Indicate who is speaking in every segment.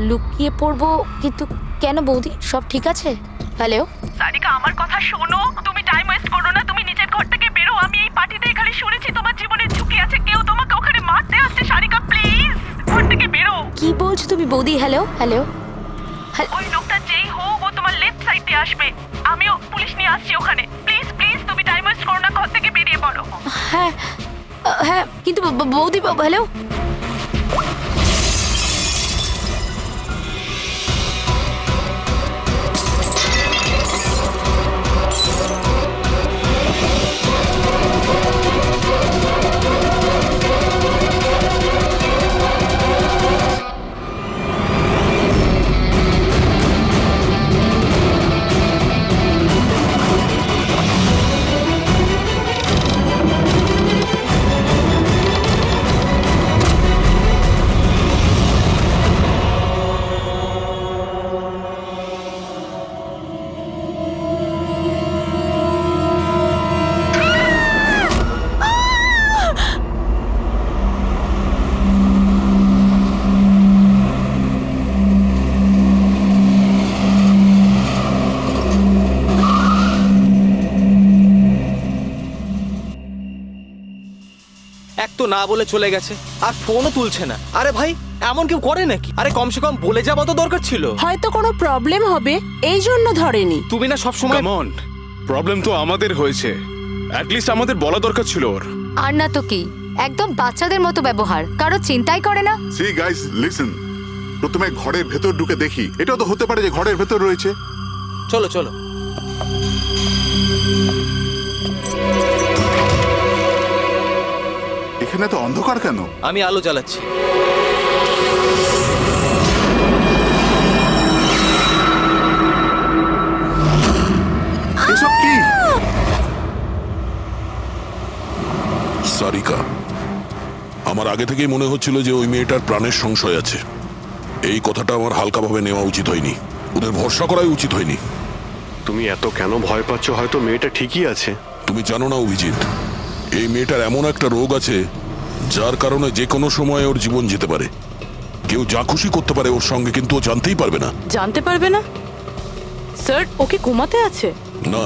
Speaker 1: লুকিয়ে পড়বো, কিন্তু কেন বৌদি? সব ঠিক আছে? হ্যালো
Speaker 2: সারিকা, আমার কথা শোনো। তুমি টাইম ওয়েস্ট করো না, তুমি নিজের ঘর থেকে বেরো। আমি এই পার্টিতে এখানে শুনেছি তোমার জীবনের ঝুঁকি আছে, কেউ তোমাকে ওখানে মারতে আসছে। সারিকা প্লিজ ঘর থেকে বেরো।
Speaker 1: কি বলছো তুমি বৌদি? Hello hello.
Speaker 2: ওই লোকটা যেই হোক, ও তোমার লেফট সাইড দিয়ে আসবে। আমিও পুলিশ নিয়ে আসছি ওখানে। প্লিজ প্লিজ তুমি টাইম ওয়েস্ট করো না, ঘর থেকে বেরিয়ে পড়ো।
Speaker 1: হ্যাঁ হ্যাঁ, কিন্তু বৌদি হ্যালো।
Speaker 3: এক তো না বলে চলে গেছে, আর ফোনও তুলছে না। আরে ভাই, এমন কেউ করে নাকি? আরে কমসে কম বলে যাওয়া তো দরকার ছিল।
Speaker 4: হয়তো কোনো প্রবলেম হবে এই জন্য ধরেনি।
Speaker 3: তুমি না সব সময়
Speaker 5: কাম অন, প্রবলেম তো আমাদের হয়েছে, অ্যাটলিস্ট আমাদের বলা দরকার ছিল ওর।
Speaker 1: আর না তো কি, একদম বাচ্চাদের মতো ব্যবহার, কারো চিন্তাই করে না।
Speaker 6: সি গাইস লিসেন, প্রথমে ঘরের ভেতর ঢুকে দেখি। এটাও তো হতে পারে যে ঘরের ভেতর রয়েছে।
Speaker 3: চলো চলো।
Speaker 6: এখানে তো অন্ধকার কেন?
Speaker 3: আমি আলো জ্বালাচ্ছি।
Speaker 6: এসব কি?
Speaker 7: সারিকা, আমার আগে থেকেই মনে হচ্ছিল যে ওই মেয়েটার প্রাণের সংশয় আছে। এই কথাটা আমার হালকাভাবে নেওয়া উচিত হয়নি, ওদের ভরসা করাই উচিত হয়নি।
Speaker 5: তুমি এত কেন ভয় পাচ্ছ? হয়তো মেয়েটা ঠিকই আছে।
Speaker 7: তুমি জানো না অভিজিৎ, এই মেয়েটার এমন একটা রোগ আছে যার কারণে যে কোনো সময় ওর জীবন যেতে পারে। কেউ যা খুশি করতে পারে ওর সঙ্গে, কিন্তু ও জানতেই পারবে না।
Speaker 4: জানতে পারবে না? স্যার, ওকে কোমাতে আছে?
Speaker 7: না,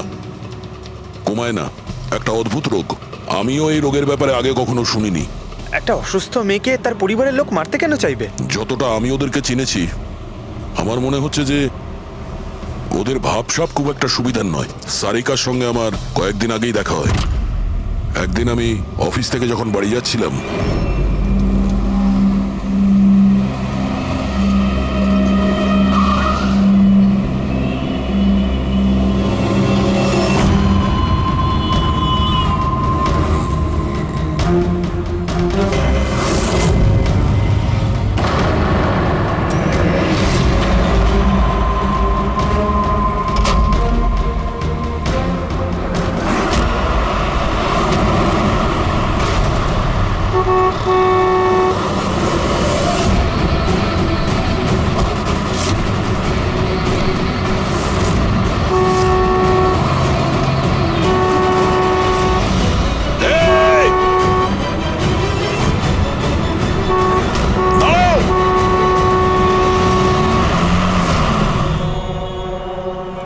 Speaker 7: কমায় না, একটা অদ্ভুত রোগ। আমিও এই রোগের ব্যাপারে আগে কখনো শুনিনি।
Speaker 3: একটা অসুস্থ মেয়েকে তার পরিবারের লোক মারতে কেন চাইবে?
Speaker 7: যতটা আমি ওদেরকে চিনেছি, আমার মনে হচ্ছে যে ওদের ভাবসাব খুব একটা সুবিধার নয়। সারিকার সঙ্গে আমার কয়েকদিন আগেই দেখা হয়। একদিন আমি অফিস থেকে যখন বাড়ি যাচ্ছিলাম,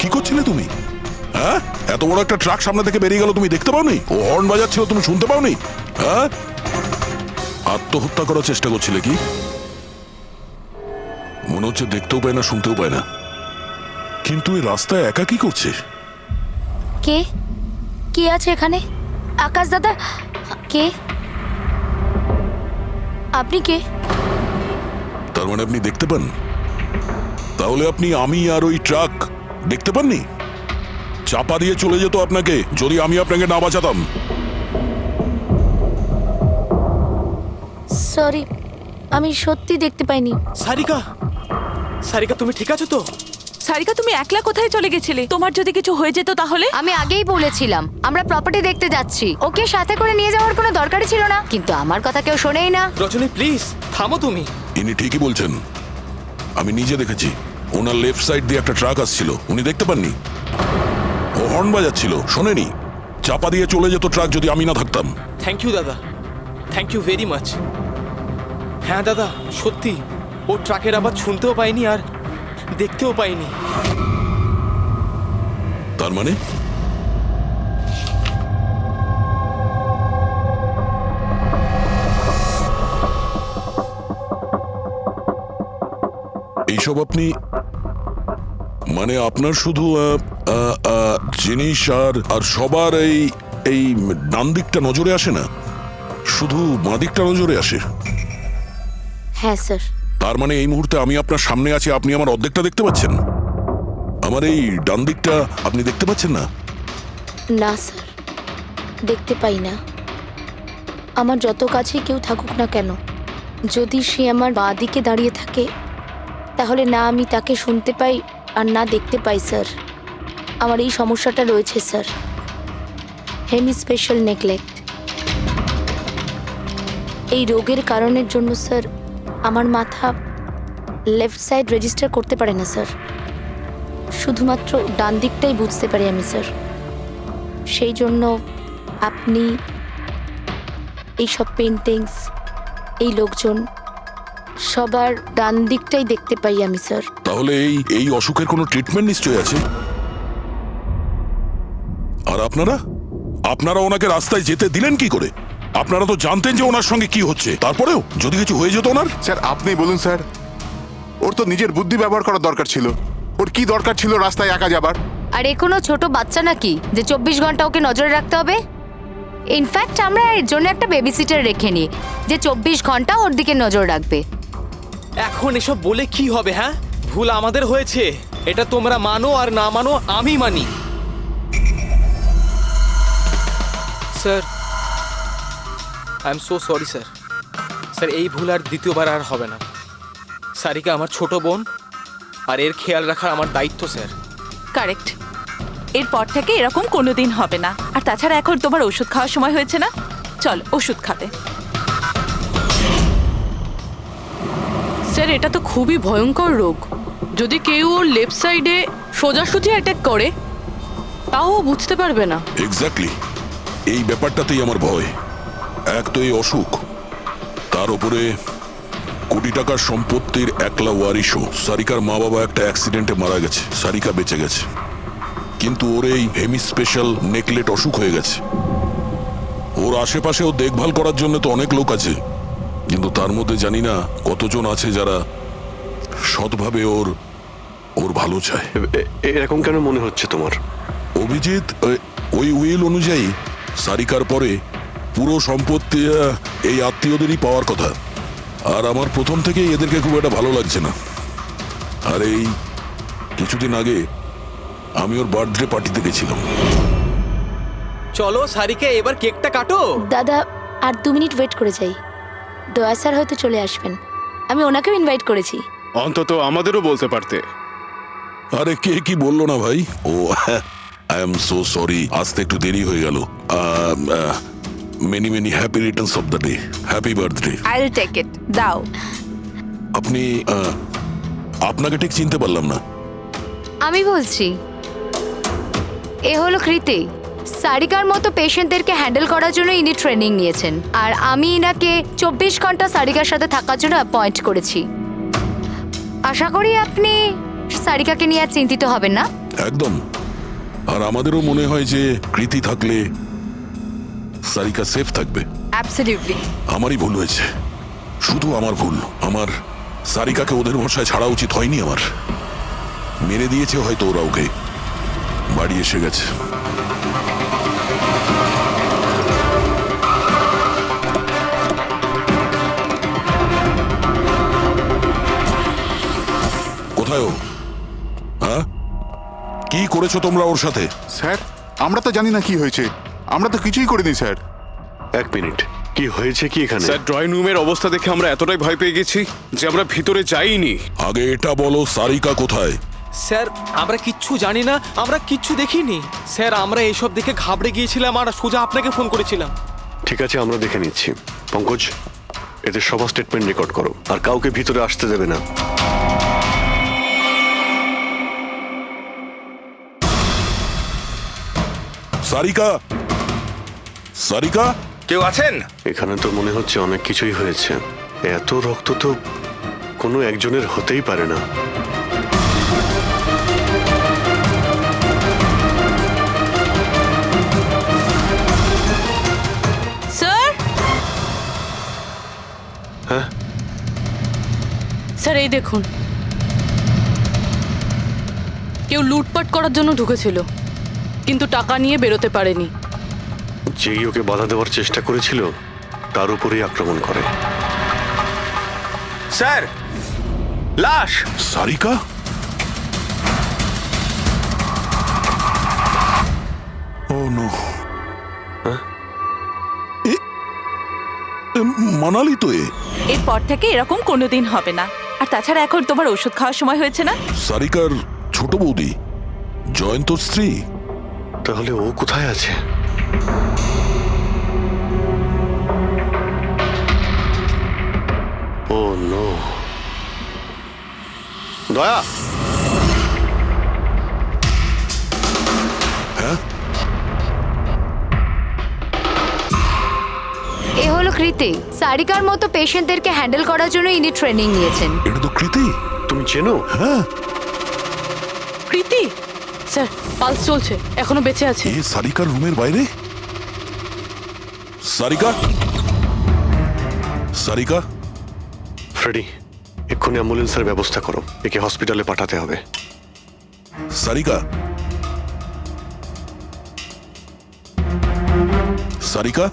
Speaker 7: কি করছিলে তুমি? হ্যাঁ, এত বড় একটা ট্রাক সামনে থেকে বেরিয়ে গেল, তুমি দেখতে পাওনি? ও হর্ন বাজাচ্ছিল, তুমি শুনতে পাওনি? হ্যাঁ, আত্মহত্যা করার চেষ্টা করছিলে কি? মনে হচ্ছে দেখতেও পায় না, শুনতেও পায় না। কিন্তু এই রাস্তায় একা কি করছে?
Speaker 1: কে কে আছে এখানে? আকাশ দাদা? কে আপনি? কে?
Speaker 7: তার মানে আপনি দেখতে পান? তাহলে আপনি আমি আর ওই ট্রাক দেখতে পাননি? চাপা দিয়ে চলে যেত আপনাকে যদি আমি আপনাকে না বাঁচাতাম।
Speaker 1: সরি, আমি সত্যি দেখতে পাইনি।
Speaker 3: সারিকা, সারিকা তুমি ঠিক আছো তো?
Speaker 4: সারিকা, তুমি একলা কোথায় চলে গেছিলে? তোমার যদি কিছু হয়ে যেত তাহলে?
Speaker 1: আমি আগেই বলেছিলাম আমরা প্রপার্টি দেখতে যাচ্ছি, ওকে সাথে করে নিয়ে যাওয়ার কোনো দরকারই ছিল না, কিন্তু আমার কথা কেউ শোনেই না।
Speaker 3: রজনী প্লিজ থামো তুমি।
Speaker 7: ইনি ঠিকই বলছেন, আমি নিজে দেখেছি। ওনার লেফট সাইড দিয়ে একটা ট্রাক আসছিল, উনি দেখতে পাননি। ও হর্ন বাজাচ্ছিল, শোনেনি। চাপা দিয়ে চলে যেত ট্রাক যদি আমি না থাকতাম।
Speaker 3: থ্যাংক ইউ দাদা, থ্যাংক ইউ ভেরি মাচ। হ্যাঁ দাদা, সত্যি ও ট্রাকের আবার শুনতেও পাইনি আর দেখতেও পাইনি।
Speaker 7: তার মানে এইসব আপনি মানে আপনার শুধু জিনিস আর সবার এই ডান দিকটা নজরে আসে না, শুধু বাঁ দিকটা নজরে আসে।
Speaker 1: হ্যাঁ স্যার।
Speaker 7: তার মানে এই মুহূর্তে আমি আপনার সামনে আছি, আপনি আমার অর্ধেকটা দেখতে পাচ্ছেন, আমার এই ডান দিকটা আপনি দেখতে পাচ্ছেন না?
Speaker 8: না স্যার, দেখতে পাই না। আমার যত কাছে কেউ থাকুক না কেন, যদি সে আমার বাঁ দিকে দাঁড়িয়ে থাকে তাহলে না আমি তাকে শুনতে পাই আর না দেখতে পাই স্যার। আমার এই সমস্যাটা রয়েছে স্যার, হেমি স্পেশাল নেগলেক্ট। এই রোগের কারণের জন্য স্যার আমার মাথা লেফট সাইড রেজিস্টার করতে পারে না স্যার, শুধুমাত্র ডান দিকটাই বুঝতে পারি আমি স্যার। সেই জন্য আপনি এইসব পেন্টিংস, এই লোকজন সবার ডান দিকটাই দেখতে পাই আমি স্যার।
Speaker 7: তাহলে এই অসুখের কোনো ট্রিটমেন্ট নিশ্চয়ই আছে। আর আপনারা ওনাকে রাস্তায় যেতে দিলেন কি করে? আপনারা তো জানতেন যে ওনার সঙ্গে কি হচ্ছে, তারপরেও যদি কিছু হয়ে যেত ওনার।
Speaker 6: স্যার আপনি বলুন স্যার, ওর তো নিজের বুদ্ধি ব্যবহার করার দরকার ছিল। ওর কি দরকার ছিল রাস্তায় একা যাবার?
Speaker 1: আর এ কোনো ছোট বাচ্চা নাকি যে 24 ঘন্টা ওকে নজরে রাখতে হবে? ইনফ্যাক্ট আমরা এর জন্য একটা বেবি সিটার রেখে নিই যে 24 ঘন্টা ওর দিকে নজর রাখবে।
Speaker 3: এখন এসব বলে কি হবে? হ্যাঁ, ভুল আমাদের হয়েছে, এটা তোমরা মানো আর না মানো আমি মানি। Sir, I am so sorry sir. Sir এই ভুল আর দ্বিতীয়বার আর হবে না। সারিকা আমার ছোট বোন, আর এর খেয়াল রাখা আমার দায়িত্ব স্যার।
Speaker 4: কারেক্ট। এরপর থেকে এরকম কোনোদিন হবে না। আর তাছাড়া এখন তোমার ওষুধ খাওয়ার সময় হয়েছে না, চল ওষুধ খাবে।
Speaker 9: স্যার এটা তো খুবই ভয়ঙ্কর রোগ। যদি কেউ ওর লেফট সাইডে সোজাসুজি অ্যাটাক করে তাও ও বুঝতে পারবে না।
Speaker 7: এক্স্যাক্টলি, এই ব্যাপারটাতেই আমার ভয়। এক তো এই অসুখ, তার উপরে কোটি টাকার সম্পত্তির একলা ওয়ারিশও। সারিকার মা বাবা একটা অ্যাক্সিডেন্টে মারা গেছে, সারিকা বেঁচে গেছে, কিন্তু ওর এই হেমি স্পেশাল নেকলেট অসুখ হয়ে গেছে। ওর আশেপাশে ও দেখভাল করার জন্য তো অনেক লোক আছে, কিন্তু তার মধ্যে জানি না কতজন আছে যারা সৎভাবে ওর ভালো চায়।
Speaker 10: এরকম কেন মনে হচ্ছে তোমার?
Speaker 7: অভিজিৎ, ওই উইল অনুযায়ী সারিকার পরে পুরো সম্পত্তি এই আত্মীয়দেরই পাওয়ার কথা। আর আমার প্রথম থেকেই এদেরকে খুব একটা ভালো লাগছে না। আর এই কিছুদিন আগে আমি ওর বার্থডে পার্টিতে গেছিলাম।
Speaker 3: চলো সারিকা, এবার কেকটা কাটো।
Speaker 8: দাদা আর 2 মিনিট ওয়েট করে যাই, দয়া স্যার হয়তো চলে আসবেন। আমি ওনাকেও ইনভাইট করেছি।
Speaker 5: অন্তত আমাদেরও বলতে পারতে।
Speaker 7: আরে কে কি বললো না ভাই? Oh I am so sorry, আসতে একটু দেরি হয়ে গেল। Many many happy returns of the day, happy birthday.
Speaker 4: I will take it, দাও।
Speaker 7: আপনি আপনাকে ঠিক চিনতে পারলাম না।
Speaker 1: আমি বলছি, এ হলো কৃতি। সারিকার মতো পেশেন্টদেরকে হ্যান্ডেল করার জন্য ইনি ট্রেনিং নিয়েছেন, আর আমি ইনাকে 24 ঘন্টা সারিকার সাথে থাকার জন্য অ্যাপয়েন্ট করেছি। আশা করি আপনি সারিকাকে নিয়ে আর চিন্তিত হবেন না।
Speaker 7: একদম। আর আমাদেরও মনে হয় যে কৃতি থাকলে সারিকা সেফ থাকবে।
Speaker 4: অ্যাবসলিউটলি।
Speaker 7: আমারই ভুল হয়েছে, শুধু আমার ভুল। আমার সারিকাকে ওদের ভরসায় ছাড়া উচিত হয়নি। আমার মেরে দিয়েছে হয়তো ওরা, ওকে বাড়ি এসে গেছে। কোথায় ও? হ্যাঁ, কি করেছো তোমরা ওর সাথে?
Speaker 6: স্যার আমরা তো জানি না কি হয়েছে, আমরা তো কিছুই করিনি স্যার।
Speaker 10: 1 মিনিট, কি হয়েছে কি এখানে?
Speaker 5: স্যার ড্রয়িং রুমের অবস্থা দেখে আমরা এতটাই ভয় পেয়ে গেছি যে আমরা ভিতরে যাইনি।
Speaker 7: আগে এটা বলো, সারিকা কোথায়?
Speaker 3: স্যার আমরা কিচ্ছু জানি না, আমরা কিচ্ছু দেখিনি স্যার। আমরা এইসব দেখে ঘাবড়ে গিয়েছিলাম আর সোজা আপনাকে ফোন করেছিলাম।
Speaker 10: ঠিক আছে, আমরা দেখে নিচ্ছি। পঙ্কজ, এদের সবার স্টেটমেন্ট রেকর্ড করো, আর কাউকে ভিতরে আসতে দেবে না।
Speaker 7: সারিকা, সারিকা,
Speaker 5: কেউ আছেন?
Speaker 10: এখানে তো মনে হচ্ছে অনেক কিছুই হয়েছে। এত রক্ত তো কোনো একজনের হতেই পারে না।
Speaker 9: স্যার
Speaker 10: হ্যাঁ?
Speaker 9: স্যার এই দেখুন, কেউ লুটপাট করার জন্য ঢুকেছিল, কিন্তু টাকা নিয়ে বেরোতে পারেনি।
Speaker 10: যেই ওকে বাধা দেওয়ার চেষ্টা করেছিল তার উপরেই আক্রমণ করে।
Speaker 3: স্যার, লাশ!
Speaker 7: সারিকা? ও নো। মানালি তো
Speaker 4: এরপর থেকে এরকম কোনোদিন হবে না। আর তাছাড়া এখন তোমার ওষুধ খাওয়ার সময় হয়েছে না?
Speaker 7: সারিকার ছোট বৌদি, জয়ন্তর স্ত্রী।
Speaker 10: তাহলে ও কোথায় আছে? ও নো। দয়া,
Speaker 1: এ হলো কৃতি। সারিকার মতো পেশেন্টদেরকে হ্যান্ডেল করার জন্য ইনি ট্রেনিং নিয়েছেন।
Speaker 7: এটা তো কৃতি।
Speaker 10: তুমি চেনো?
Speaker 7: হ্যাঁ,
Speaker 9: প্রীতি স্যার, পালস চলছে, এখনো বেঁচে আছে।
Speaker 7: এ সারিকার রুমের বাইরে? সারিকা? সারিকা?
Speaker 10: ফ্রেডি, এক্ষুনি অ্যাম্বুলেন্সের ব্যবস্থা করো, একে হসপিটালে পাঠাতে হবে।
Speaker 7: সারিকা? সারিকা?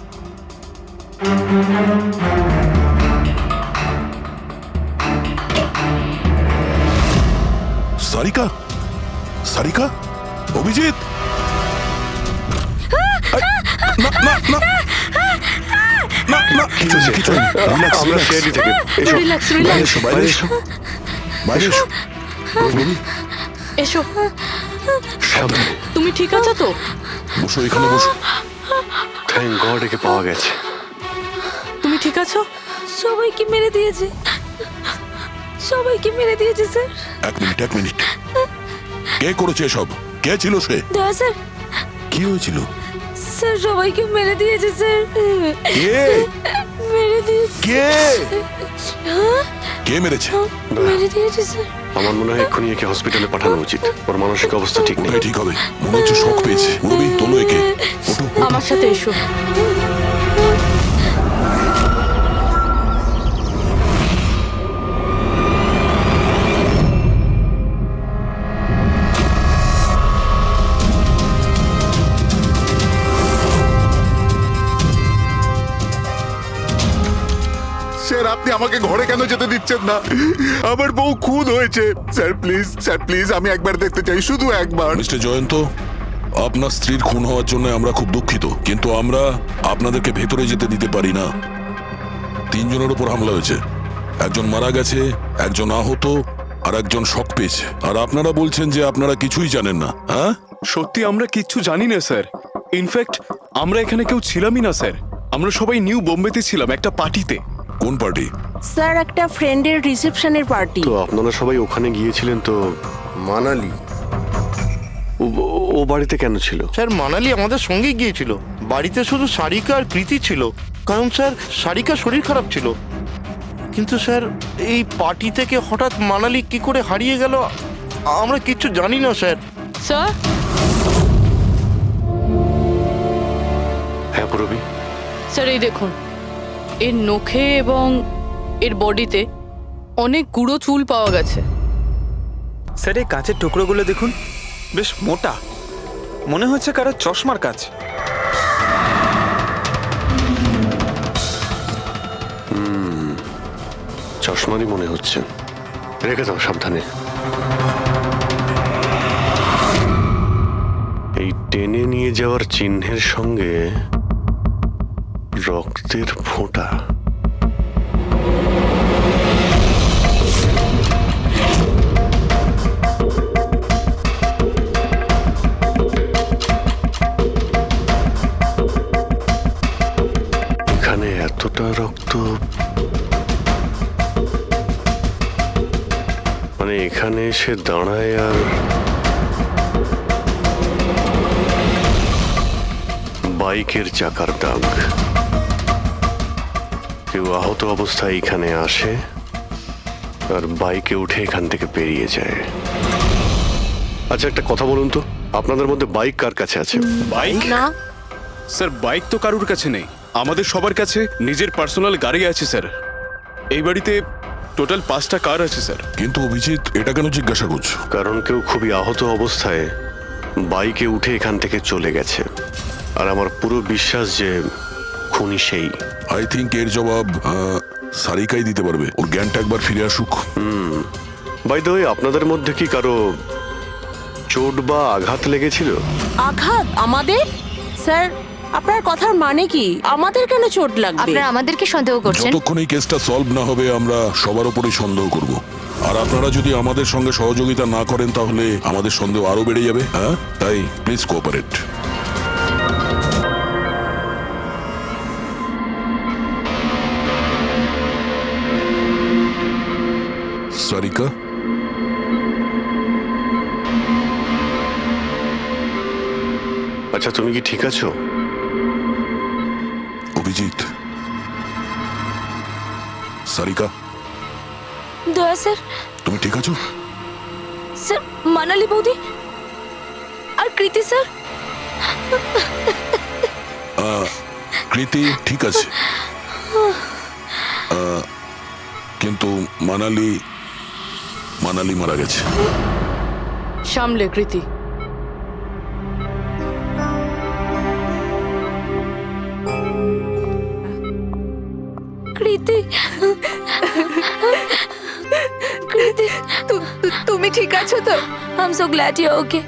Speaker 7: সারিকা? সারিকা? অভিজিৎ? না না না না না, কিছু নেই, কিছু নেই। Relax,
Speaker 10: আমরা
Speaker 7: relax.
Speaker 10: সিআইডি থেকে। এসো।
Speaker 9: রিল্যাক্স,
Speaker 7: বাইরে
Speaker 9: রিল্যাক্স,
Speaker 7: এসো, বাইরে এসো, বাইরে এসো। রবি,
Speaker 9: এসো।
Speaker 10: সাবধানে।
Speaker 9: তুমি ঠিক আছো তো?
Speaker 7: বসো, এখানে বসো।
Speaker 10: থ্যাংক গড একে পাওয়া গেছে।
Speaker 9: তুমি ঠিক আছো?
Speaker 8: সবাইকে মেরে দিয়েছে, সবাইকে মেরে দিয়েছে স্যার।
Speaker 7: এক মিনিট, এক মিনিট। কে করেছে এসব? কে ছিল সে?
Speaker 8: দয়া স্যার,
Speaker 7: কি হয়েছিল?
Speaker 8: স্যার সবাইকে মেরে দিয়েছে স্যার।
Speaker 7: কে?
Speaker 8: মেরে দিয়েছে,
Speaker 7: কে? কে মেরেছে?
Speaker 8: মেরে দিয়েছে স্যার।
Speaker 10: আমার মনে হয় এক্ষুনি একে হসপিটালে পাঠানো উচিত, ওর মানসিক অবস্থা ঠিক নেই।
Speaker 7: ওটাই ঠিক হবে, মনে হচ্ছে শক পেয়েছে। রবি, তোলো একে। ওঠো, ওঠো।
Speaker 9: আমার সাথে এসো।
Speaker 6: স্যার, আপনি আমাকে ঘরে কেন যেতে দিচ্ছেন না? আমার বউ খুন হয়েছে। স্যার প্লিজ, স্যার প্লিজ, আমি একবার দেখতে চাই, শুধু একবার।
Speaker 7: মিস্টার জয়ন্ত, আপনার স্ত্রীর খুন হওয়ার জন্য আমরা খুব দুঃখিত, কিন্তু আমরা আপনাদেরকে ভেতরে যেতে দিতে পারি না। 3 জনের উপর হামলা হয়েছে, একজন মারা গেছে, একজন আহত, আর একজন শক পেয়েছে। আর আপনারা বলছেন যে আপনারা কিছুই জানেন না। হ্যাঁ,
Speaker 5: সত্যি আমরা কিচ্ছু জানি না স্যার। ইনফ্যাক্ট আমরা এখানে কেউ ছিলামই না স্যার। আমরা সবাই নিউ বোম্বেতে ছিলাম একটা পার্টিতে।
Speaker 7: কোন পার্টি?
Speaker 11: স্যার একটা ফ্রেন্ডের রিসেপশনের পার্টি।
Speaker 10: তো আপনারা সবাই ওখানে গিয়েছিলেন তো?
Speaker 12: মানালি?
Speaker 10: ও বাড়িতে কেন ছিল?
Speaker 12: স্যার মানালি আমাদের সঙ্গে গিয়েছিল। বাড়িতে শুধু সারিকা আর কৃতি ছিল, কারণ স্যার সারিকা শরীর খারাপ ছিল। কিন্তু স্যার এই পার্টি থেকে হঠাৎ মানালি কি করে হারিয়ে গেল আমরা কিচ্ছু জানি না স্যার।
Speaker 9: স্যার,
Speaker 10: হ্যাঁ পূরবী?
Speaker 9: স্যার এই দেখুন, এর নখে এবং এর বডিতে অনেক গুঁড়ো চুল পাওয়া গেছে।
Speaker 3: স্যার, এই কাঁচের টুকরোগুলো দেখুন, বেশ মোটা, মনে হচ্ছে কারো চশমার কাজ।
Speaker 10: চশমারই মনে হচ্ছে। রেখে দাও সাবধানে। এই টেনে নিয়ে যাওয়ার চিহ্নের সঙ্গে রক্তের ফোঁটা। এখানে এতটা রক্ত, মানে এখানে এসে দাঁড়ায় আর বাইকের চাকার দাগ। কেউ আহত অবস্থায় এখানে আসে, আর বাইকে উঠে এখান থেকে বেরিয়ে যায়। আচ্ছা একটা কথা বলুন তো, আপনাদের মধ্যে বাইক কার কাছে আছে?
Speaker 5: বাইক?
Speaker 11: না
Speaker 5: স্যার বাইক তো কারুর কাছে নেই, আমাদের সবার কাছে নিজের পার্সোনাল গাড়ি আছে স্যার। এই বাড়িতে টোটাল 5টা কার আছে স্যার।
Speaker 7: কিন্তু অভিজিৎ এটা কেন জিজ্ঞাসা করছো?
Speaker 10: কারণ কেউ খুবই আহত অবস্থায় বাইকে উঠে এখান থেকে চলে গেছে, আর আমার পুরো বিশ্বাস যে খুনি সেই।
Speaker 7: আই থিঙ্ক এর জবাব সারিকাই দিতে পারবে। ওর জ্ঞানটা একবার ফিরে আসুক।
Speaker 10: বাই দ্য ওয়ে, আপনাদের মধ্যে কি কারো চোট বা আঘাত লেগেছিল?
Speaker 11: আঘাত আমাদের? স্যার আপনার কথার মানে কি? আমাদের কেন চোট লাগবে?
Speaker 1: আপনারা আমাদেরকে সন্দেহ করছেন?
Speaker 7: যতক্ষণ এই কেসটা সলভ না হবে আমরা সবার উপরেই সন্দেহ করব। আর আপনারা যদি আমাদের সঙ্গে সহযোগিতা না করেন তাহলে আমাদের সন্দেহ আরো বেড়ে যাবে। হ্যাঁ, তাই প্লিজ কোঅপারেট। সারিকা,
Speaker 10: আচ্ছা তুমি কি ঠিক আছো?
Speaker 7: অভিজিৎ, সারিকা,
Speaker 8: দয়া স্যার।
Speaker 7: তুমি ঠিক আছো?
Speaker 8: স্যার মানালি বৌদি আর কৃতি স্যার।
Speaker 7: কৃতি ঠিক আছে, কিন্তু মানালি মারা গেছে।
Speaker 9: সামলে কৃতি।
Speaker 8: কৃতি, কৃতি
Speaker 4: তুমি ঠিক আছো তো?
Speaker 8: I am so glad you okay.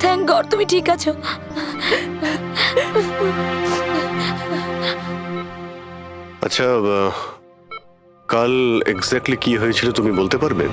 Speaker 8: Thank God তুমি ঠিক আছো।
Speaker 10: আচ্ছা কাল এক্স্যাক্টলি কি হয়েছিল তুমি বলতে পারবে?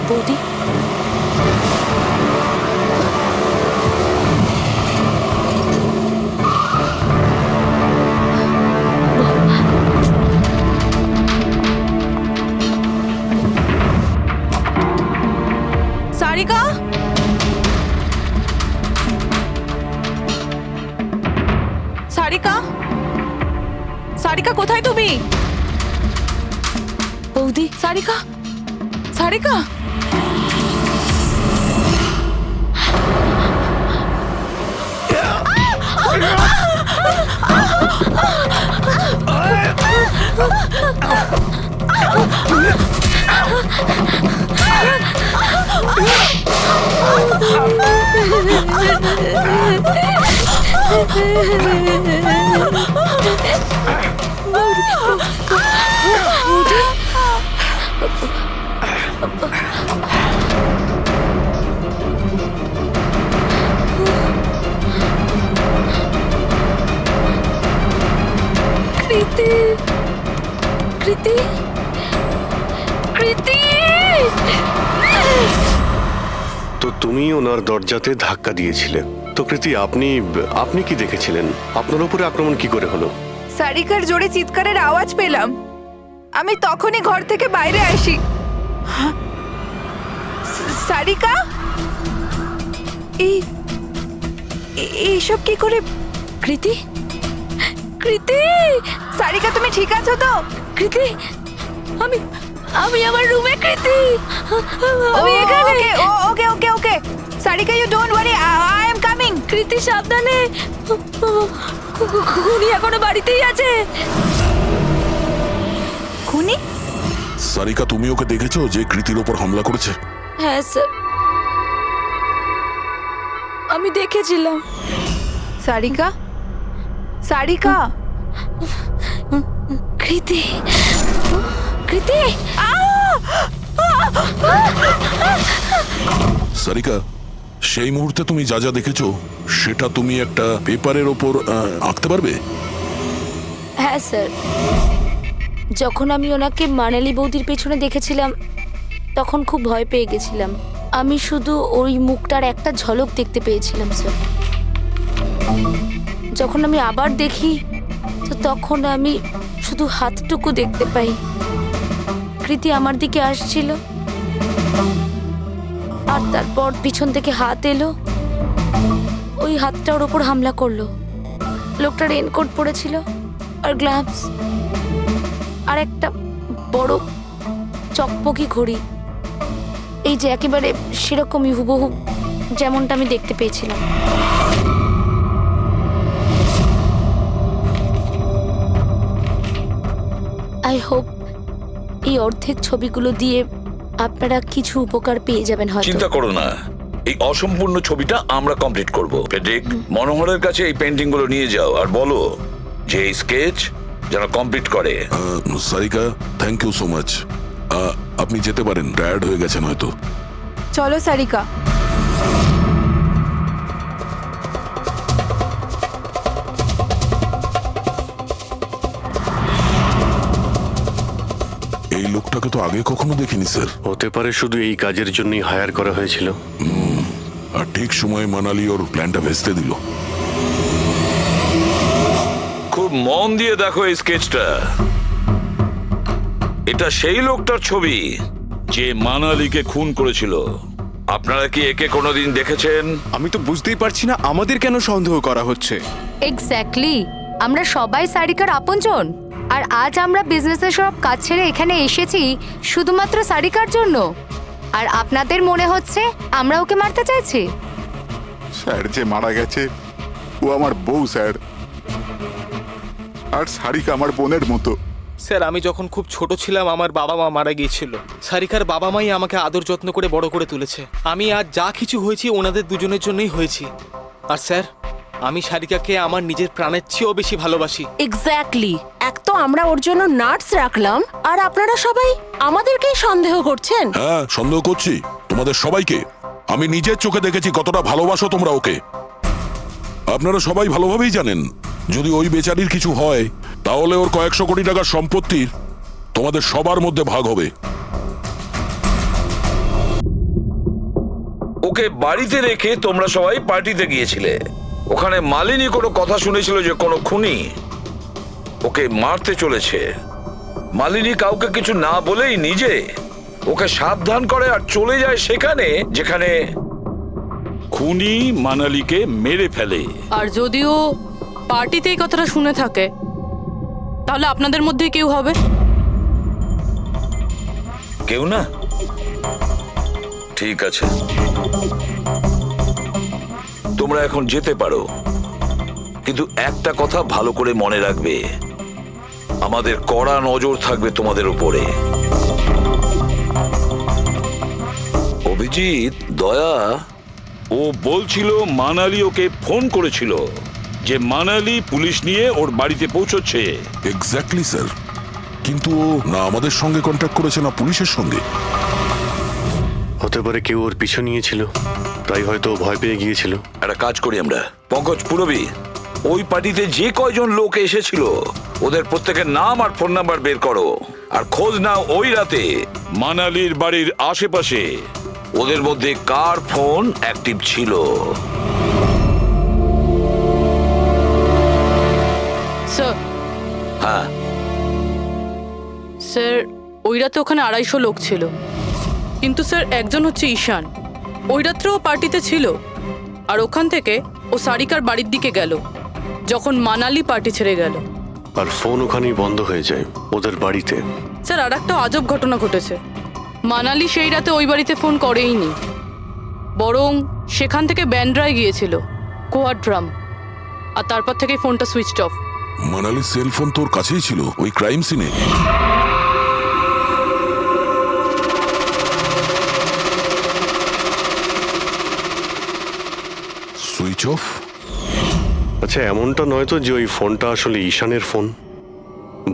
Speaker 8: বৌদি
Speaker 4: সারিকা, সারিকা, সারিকা কোথায় তুমি?
Speaker 8: বৌদি
Speaker 4: সারিকা, সারিকা,
Speaker 8: কৃতি, কৃতি, কৃতি।
Speaker 10: তো তুমি ওনার দরজাতে ধাক্কা দিয়েছিলে। তো কৃতি আপনি কি দেখেছিলেন? আপনার উপরে আক্রমণ কি করে হলো?
Speaker 4: সারিকার জোরে চিৎকারের আওয়াজ পেলাম, আমি তখনই ঘর থেকে বাইরে আসি। সারিকা, এইসব কি করে?
Speaker 8: কৃতি, কৃতি,
Speaker 4: সারিকা তুমি ঠিক আছো তো?
Speaker 8: কৃতি, আমি আমি আমার রুমে। কৃতি আমি এখানে।
Speaker 4: Okay okay okay Sarika, you don't worry, I am coming.
Speaker 8: Kriti সাবধানে, খুনি এখনো বাড়িতেই আছে।
Speaker 4: খুনি?
Speaker 7: সারিকা, তুমি ওকে দেখেছো যে কৃতির ওপর হামলা করেছে?
Speaker 8: হ্যাঁ স্যার, আমি দেখেছিলাম।
Speaker 4: সারিকা, সারিকা,
Speaker 8: কৃতি, কৃতি।
Speaker 7: সারিকা, সেই মুহূর্তে তুমি যা যা দেখেছো সেটা তুমি একটা পেপারের ওপর আঁকতে পারবে?
Speaker 8: হ্যাঁ স্যার, যখন আমি ওনাকে মানালি বৌদির পেছনে দেখেছিলাম তখন খুব ভয় পেয়ে গেছিলাম। আমি শুধু ওই মুখটার একটা ঝলক দেখতে পেয়েছিলাম স্যার। যখন আমি আবার দেখি তো তখন আমি শুধু হাতটুকু দেখতে পাই। কৃতি আমার দিকে আসছিল আর তারপর পিছন থেকে হাত এলো, ওই হাতটা ওর ওপর হামলা করলো। লোকটা রেনকোট পরেছিল আর গ্লাভস আর একটা বড় চকপকি ঘড়ি, এই যে একেবারে সেরকমই হুবহু যেমনটা আমি দেখতে পেয়েছিলাম। আই হোপ এই অর্ধেক ছবিগুলো দিয়ে আপনারা কিছু উপকার পেয়ে যাবেন হয়তো।
Speaker 13: চিন্তা করো না, এই অসম্পূর্ণ ছবিটা আমরা কমপ্লিট করব। ফেডরিক, মনোহরের কাছে এই পেন্টিং গুলো নিয়ে যাও আর বলো যে এই স্কেচ যেন কমপ্লিট করে।
Speaker 7: Sarika, thank you so much. আপনি যেতে পারেন, টায়ার্ড হয়ে গেছেন হয়তো।
Speaker 1: চলো সারিকা।
Speaker 7: এই লোকটাকে তো আগে কখনো দেখিনি স্যার।
Speaker 10: হতে পারে শুধু এই কাজের জন্যই হায়ার করা হয়েছিল।
Speaker 7: আর ঠিক সময়ে মানালি ওর প্ল্যানটা ভেস্তে দিল।
Speaker 13: খুব মন দিয়ে দেখো এই স্কেচটা। এটা সেই লোকটার ছবি যে মানালিকে খুন করেছিল। আপনারা কি একে কোনোদিন দেখেছেন?
Speaker 5: আমি তো বুঝতেই পারছি না আমাদের কেন সন্দেহ করা হচ্ছে।
Speaker 1: এক্স্যাক্টলি, আমরা সবাই সারিকার আপনজন। আর আজ আমরা বিজনেসের সব কাজ ছেড়ে এখানে এসেছি শুধুমাত্র সারিকার জন্য। আর আপনাদের মনে হচ্ছে আমরা ওকে মারতে চাইছি?
Speaker 6: স্যার যে মারা গেছে ও আমার বউ স্যার, আর সারিকা আমার বোনের মতো।
Speaker 3: স্যার, আমি যখন খুব ছোট ছিলাম আমার বাবা মা মারা গিয়েছিল। সারিকার বাবা মাই আমাকে আদর যত্ন করে বড় করে তুলেছে। আমি আজ যা কিছু হয়েছি ওনাদের দুজনের জন্যই হয়েছি। আর স্যার, আমি সারিকাকে আমার নিজের প্রাণের চেয়েও বেশি ভালোবাসি।
Speaker 11: এক্স্যাক্টলি, এক তো আমরা ওর জন্য নার্স রাখলাম আর আপনারা সবাই আমাদেরকেই সন্দেহ করছেন।
Speaker 7: হ্যাঁ, সন্দেহ করছি তোমাদের সবাইকে। আমি নিজের চোখে দেখেছি কতটা ভালোবাসো তোমরা ওকে। আপনারা সবাই ভালোভাবেই জানেন যদি ওই বেচারির কিছু হয় তাহলে ওর কয়েকশো কোটি টাকার সম্পত্তির তোমাদের সবার মধ্যে ভাগ হবে।
Speaker 13: ওকে বাড়িতে রেখে তোমরা সবাই পার্টিতে গিয়েছিলে। ওখানে মালিনী কোনো কথা শুনেছিল যে কোনো খুনি ওকে মারতে চলেছে। মালিনী কাউকে কিছু না বলেই নিজে ওকে সাবধান করে আর চলে যায় সেখানে যেখানে খুনি মানালিকে মেরে ফেলে।
Speaker 9: আর যদিও পার্টিতে এই কথাটা শুনে থাকে তাহলে আপনাদের মধ্যে কেউ হবে?
Speaker 13: কেউ না? ঠিক আছে, তোমরা এখন যেতে পারো, কিন্তু একটা কথা ভালো করে মনে রাখবে, আমাদের কড়া নজর থাকবে তোমাদের উপরে। অভিজিৎ, দয়া, ও বলছিল মানালি ওকে ফোন করেছিল যে মানালি পুলিশ নিয়ে ওর বাড়িতে পৌঁছচ্ছে।
Speaker 7: এক্স্যাক্টলি স্যার, কিন্তু ও না আমাদের সঙ্গে কন্ট্যাক্ট করেছে না পুলিশের সঙ্গে।
Speaker 10: হতে পারে কেউ ওর পিছু নিয়েছিল, তাই হয়তো ও ভয় পেয়ে গিয়েছিল।
Speaker 13: একটা কাজ করি আমরা, পঙ্কজ, পুরবী, ওই পার্টিতে যে কয়জন লোক এসেছিল ওদের প্রত্যেকের নাম আর ফোন নাম্বার বের করো আর খোঁজ নাও ওই রাতে মানালির বাড়ির আশেপাশে ওদের মধ্যে কার ফোন অ্যাক্টিভ ছিল।
Speaker 9: স্যার,
Speaker 13: হ্যাঁ
Speaker 9: স্যার, ওই রাতে ওখানে 250 লোক ছিল, কিন্তু স্যার একজন হচ্ছে ঈশান। ওই রাত্রেও পার্টিতে ছিল আর ওখান থেকে ও সারিকার বাড়ির দিকে গেল যখন মানালি পার্টি ছেড়ে গেল।
Speaker 10: আর ফোন ওখানেই বন্ধ হয়ে যায় ওদের বাড়িতে।
Speaker 9: স্যার, আর একটা আজব ঘটনা ঘটেছে। মানালি সেই রাতে ওই বাড়িতে ফোন করেইনি, বরং সেখান থেকে ব্যান্ড্রায় গিয়েছিল কোয়াড্রাম, আর তারপর থেকে ফোনটা সুইচড অফ।
Speaker 7: মানালির সেলফোন তোর কাছেই ছিল ওই ক্রাইম সিনে? Switch off?
Speaker 10: আচ্ছা, এমনটা নয় তো যে ওই ফোনটা আসলে ঈশানের ফোন,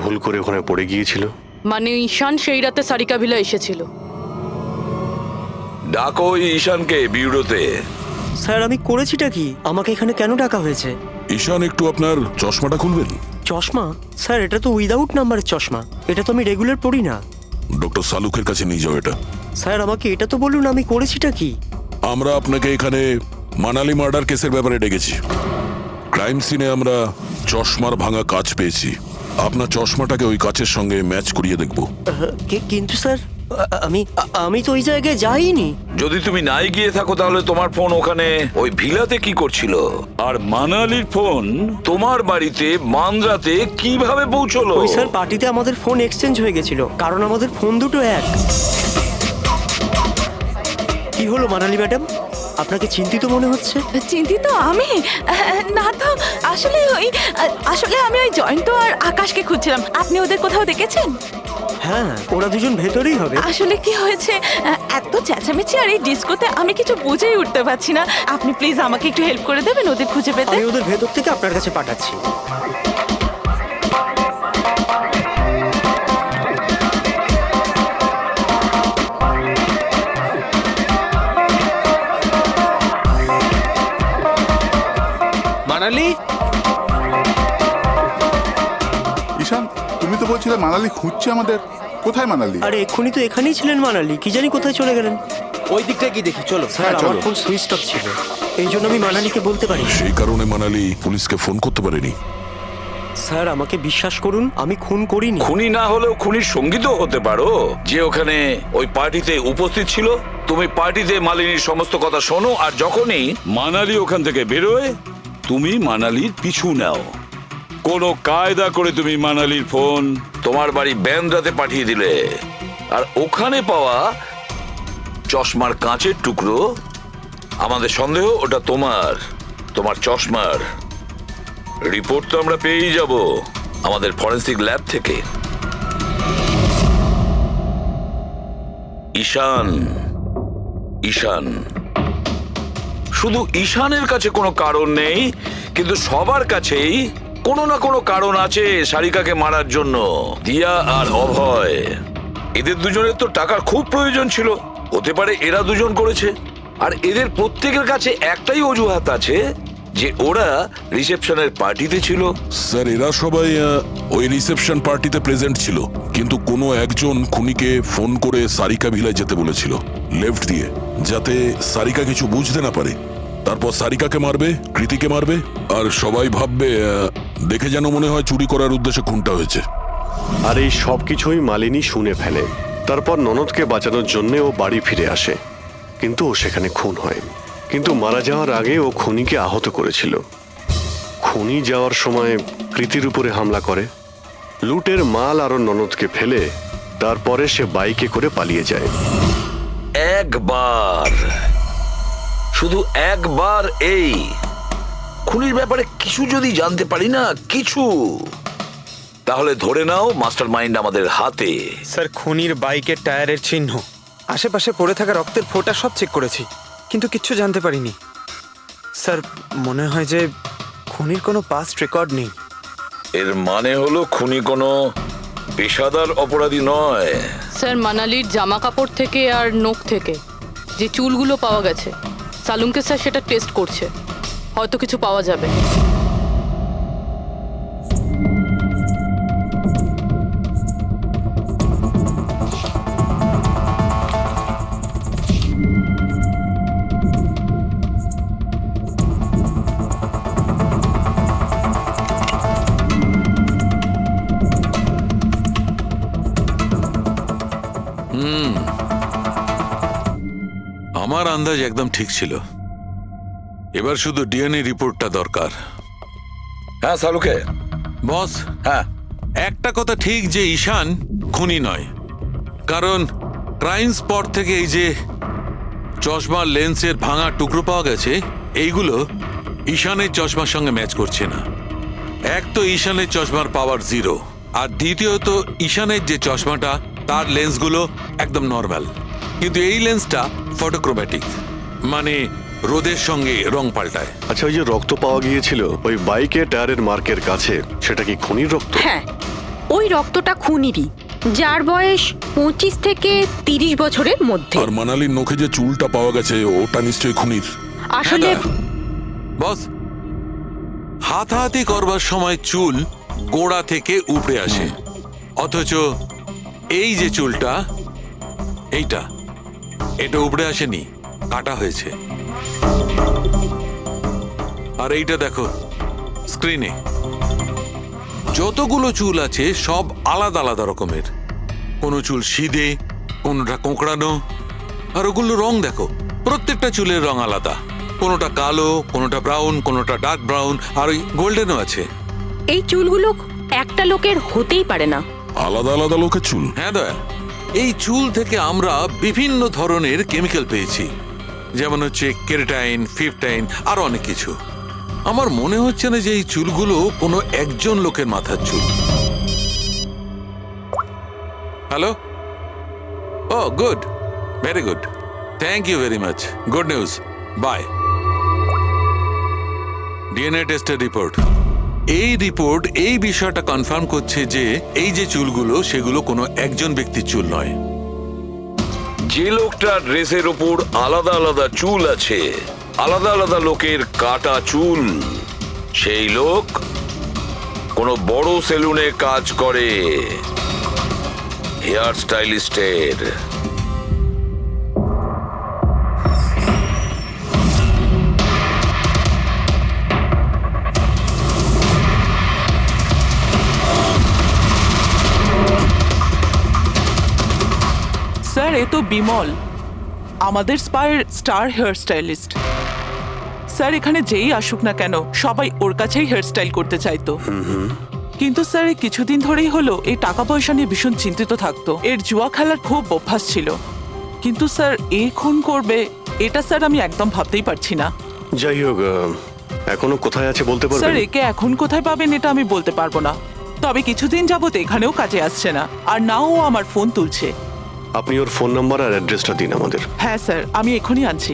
Speaker 10: ভুল করে ওখানে পড়ে গিয়েছিল?
Speaker 9: মানে ঈশান সেই রাতে সারিকা ভিলা এসেছিল।
Speaker 13: ডাকো ঈশানকে বিউরোতে।
Speaker 14: স্যার, আমি করেছিটা কি? আমাকে এখানে কেন ডাকা হয়েছে?
Speaker 7: ঈশান, একটু আপনার চশমাটা খুলবেন?
Speaker 14: চশমা? স্যার, এটা তো উইদাউট নাম্বারের চশমা, এটা তো আমি রেগুলার পড়ি না।
Speaker 7: ডক্টর সালুকের কাছে নিয়ে যাও এটা।
Speaker 14: স্যার আমাকে এটা তো বলুন আমি করেছিটা কি?
Speaker 7: আমরা আপনাকে এখানে মানালি মার্ডার কেসের ব্যাপারে ডেকেছি। ক্রাইম সিনে আমরা চশমার ভাঙা কাঁচ পেয়েছি। আপনার চশমাটাকে ওই কাঁচের সঙ্গে ম্যাচ করিয়ে দেখব।
Speaker 14: কিন্তু স্যার আমি তো ওই জায়গায় যাইনি।
Speaker 13: যদি তুমি নাই গিয়ে থাকো তাহলে তোমার ফোন ওখানে ওই ভিলাতে কি করছিল? আর মানালির ফোন তোমার বাড়িতে মান্দ্রাতে কিভাবে পৌঁছলো?
Speaker 14: ওই স্যার পার্টিতে আমাদের ফোন এক্সচেঞ্জ হয়ে গেছিল, কারণ আমাদের ফোন দুটো এক। কি হলো মানালি ম্যাডাম, আপনাকে চিন্তিত মনে হচ্ছে?
Speaker 4: চিন্তিত আমি? না তো, আসলে আমি ওই জয়ন্ত আর আকাশকে খুঁজছিলাম। আপনি ওদের কোথাও দেখেছেন?
Speaker 14: হ্যাঁ, ওরা দুজন ভেতরেই হবে।
Speaker 4: আসলে কি হয়েছে, এত চেঁচামেচি আর এই ডিস্কোতে আমি কিছু বুঝেই উঠতে পারছি না। আপনি প্লিজ আমাকে একটু হেল্প করে দেবেন ওদের খুঁজে পেতে?
Speaker 14: আমি ওদের ভেতর থেকে আপনার কাছে পাঠাচ্ছি।
Speaker 3: মানালি,
Speaker 6: ঈশান, তুমি তো বলছিলে মানালি খুঁজছে আমাদের। কোথায় মানালি?
Speaker 14: আরে এক্ষুনি তো এখানেই ছিলেন মানালি, কি জানি কোথায় চলে গেলেন।
Speaker 3: ওই দিকটা কি দেখি, চলো।
Speaker 14: স্যার আমার ফোন সুইচ অফ ছিল, এই জন্য আমি মানালিকে বলতে পারি।
Speaker 7: সেই কারণে মানালি পুলিশকে ফোন করতে পারেনি।
Speaker 14: স্যার আমাকে বিশ্বাস করুন, আমি খুন করিনি।
Speaker 13: খুনি না হলেও খুনির সঙ্গী তো হতে পারো, যে ওখানে ওই পার্টিতে উপস্থিত ছিল। তুমি পার্টিতে মালিনীর সমস্ত কথা শোনো, আর যখনই মানালি ওখান থেকে বেরোয় তুমি মানালির পিছু নাও। কোনো কায়দা করে তুমি মানালির ফোন তোমার বাড়ি ব্যান্দ্রাতে পাঠিয়ে দিলে, আর ওখানে পাওয়া চশমার কাঁচের টুকরো, আমাদের সন্দেহ ওটা তোমার চশমার রিপোর্ট তো আমরা পেয়েই যাব আমাদের ফরেন্সিক ল্যাব থেকে। ঈশান, শুধু ঈশানের কাছে কোনো কারণ নেই, কিন্তু সবার কাছেই কোনো না কোনো কারণ আছে সারিকাকে মারার জন্য। দিয়া আর অভয়, এদের দুজনের তো টাকার খুব প্রয়োজন ছিল, হতে পারে এরা দুজন করেছে। আর এদের প্রত্যেকের কাছে একটাই অজুহাত আছে, যে ওরা রিসেপশনের পার্টিতে ছিল।
Speaker 7: স্যার এরা সবাই ওই রিসেপশন পার্টিতে প্রেজেন্ট ছিল, কিন্তু কোনো একজন খুনিকে ফোন করে সারিকা ভিলায় যেতে বলেছিল লেফট দিয়ে, যাতে সারিকা কিছু বুঝতে না পারে। তারপর সারিকাকে মারবে, কৃতিকে মারবে, আর সবাই ভাববে দেখে যেন মনে হয় চুরি করার উদ্দেশ্যে খুনটা হয়েছে।
Speaker 10: আর এই সব কিছুই মালিনী শুনে ফেলে। তারপর ননদকে বাঁচানোর জন্য ও বাড়ি ফিরে আসে, কিন্তু ও সেখানে খুন হয়। কিন্তু মারা যাওয়ার আগে ও খুনিকে আহত করেছিল। খুনি যাওয়ার সময় কৃতির উপরে হামলা করে, লুটের মাল আর ননদকে ফেলে তারপরে সে বাইকে করে পালিয়ে যায়।
Speaker 13: শুধু একবার এই খুনির ব্যাপারে কিছু যদি জানতে পারি না, কিছু, তাহলে ধরে নাও মাস্টার মাইন্ড আমাদের হাতে।
Speaker 3: স্যার খুনির বাইকের টায়ারের চিহ্ন, আশেপাশে পড়ে থাকা রক্তের ফোঁটা সব চেক করেছি, কিন্তু কিচ্ছু জানতে পারিনি। স্যার মনে হয় যে খুনির কোনো পাস্ট রেকর্ড নেই।
Speaker 13: এর মানে হলো খুনি কোনো পেশাদার অপরাধী নয়।
Speaker 9: স্যার মানালির জামা কাপড় থেকে আর নখ থেকে যে চুলগুলো পাওয়া গেছে, সালুনকে স্যার সেটা টেস্ট করছে, হয়তো কিছু পাওয়া যাবে।
Speaker 15: আমার আন্দাজ একদম ঠিক ছিল, এবার শুধু ডিএনএ রিপোর্টটা দরকার।
Speaker 13: হ্যাঁ সালুকে
Speaker 15: বস,
Speaker 13: হ্যাঁ
Speaker 15: একটা কথা ঠিক যে ঈশান খুনি নয়, কারণ ক্রাইম স্পট থেকে এই যে চশমার লেন্সের ভাঙা টুকরো পাওয়া গেছে, এইগুলো ঈশানের চশমার সঙ্গে ম্যাচ করছে না। এক তো ঈশানের চশমার পাওয়ার 0, আর দ্বিতীয়ত ঈশানের যে চশমাটা তার লেন্সগুলো একদম নর্মাল, কিন্তু এই লেন্সটা ফটোক্রোম্যাটিক, মানে রোদের সঙ্গে রং পাল্টায়।
Speaker 10: আচ্ছা, ওই যে রক্ত পাওয়া গিয়েছিল ওই বাইকে টায়ারের মার্কের কাছে, সেটা কি খুনির রক্ত?
Speaker 11: হ্যাঁ, ওই রক্তটা খুনিরই, যার বয়স 25 থেকে 30 বছরের মধ্যে।
Speaker 7: আর মানালির নখে যে চুলটা পাওয়া গেছে ওটা নিশ্চয়ই খুনির।
Speaker 11: আসলে
Speaker 15: বস, হাতাহাতি করবার সময় চুল গোড়া থেকে উপড়ে আসে, অথচ এই যে চুলটা, এটা উপড়ে আসেনি, কাটা হয়েছে। আর এইটা দেখো স্ক্রিনে, যতগুলো চুল আছে সব আলাদা আলাদা রকমের। কোনো চুল সিধে, কোনোটা কোঁকড়ানো, আর ওগুলো রং দেখো, প্রত্যেকটা চুলের রং আলাদা। কোনোটা কালো, কোনোটা ব্রাউন, কোনোটা ডার্ক ব্রাউন, আর ওই গোল্ডেনও আছে।
Speaker 11: এই চুলগুলো একটা লোকের হতেই পারে না।
Speaker 7: আলাদা আলাদা লোকের চুল?
Speaker 15: হ্যাঁ দয়া, এই চুল থেকে আমরা বিভিন্ন ধরনের কেমিক্যাল পেয়েছি, যেমন হচ্ছে কেরাটিন, ফিফটাইন, আর অনেক কিছু। আমার মনে হচ্ছে না যে এই চুলগুলো কোনো একজন লোকের মাথার চুল। Hello, oh good, very good, thank you very much, good news, bye. DNA টেস্টের রিপোর্ট, এই রিপোর্ট এই বিষয়টা কনফার্ম করছে যে এই যে চুলগুলো সেগুলো কোনো একজন ব্যক্তির চুল নয়।
Speaker 13: যে লোকটার ড্রেসের ওপর আলাদা আলাদা চুল আছে, আলাদা আলাদা লোকের কাটা চুল, সেই লোক কোনো বড় সেলুনে কাজ করে, হেয়ার স্টাইলিস্টের।
Speaker 4: স্যার, এ তো বিমল, আমাদের স্পায়ের স্টার হেয়ার স্টাইলিস্ট। স্যার, এখানে যেই আসুক না কেন সবাই ওর কাছেই হেয়ার স্টাইল করতে চাইতো। কিন্তু স্যার, এই কিছুদিন ধরেই হলো এই টাকা পয়সা নিয়ে ভীষণ চিন্তিত থাকতো। এর জুয়া খেলার খুব অভ্যাস ছিল। কিন্তু স্যার, এই খুন করবে এটা স্যার আমি একদম ভাবতেই পারছি না।
Speaker 10: যাই হোক, এখনো কোথায় আছে বলতে
Speaker 4: স্যার,
Speaker 10: পারবেন?
Speaker 4: একে এখন কোথায় পাবেন এটা আমি বলতে পারবো না, তবে কিছুদিন যাবত এখানেও কাজে আসছে না, আর নাও ও আমার ফোন তুলছে।
Speaker 10: আপনি ওর ফোন নাম্বার আর অ্যাড্রেসটা দিন আমাদের।
Speaker 4: হ্যাঁ স্যার, আমি এখনই আনছি।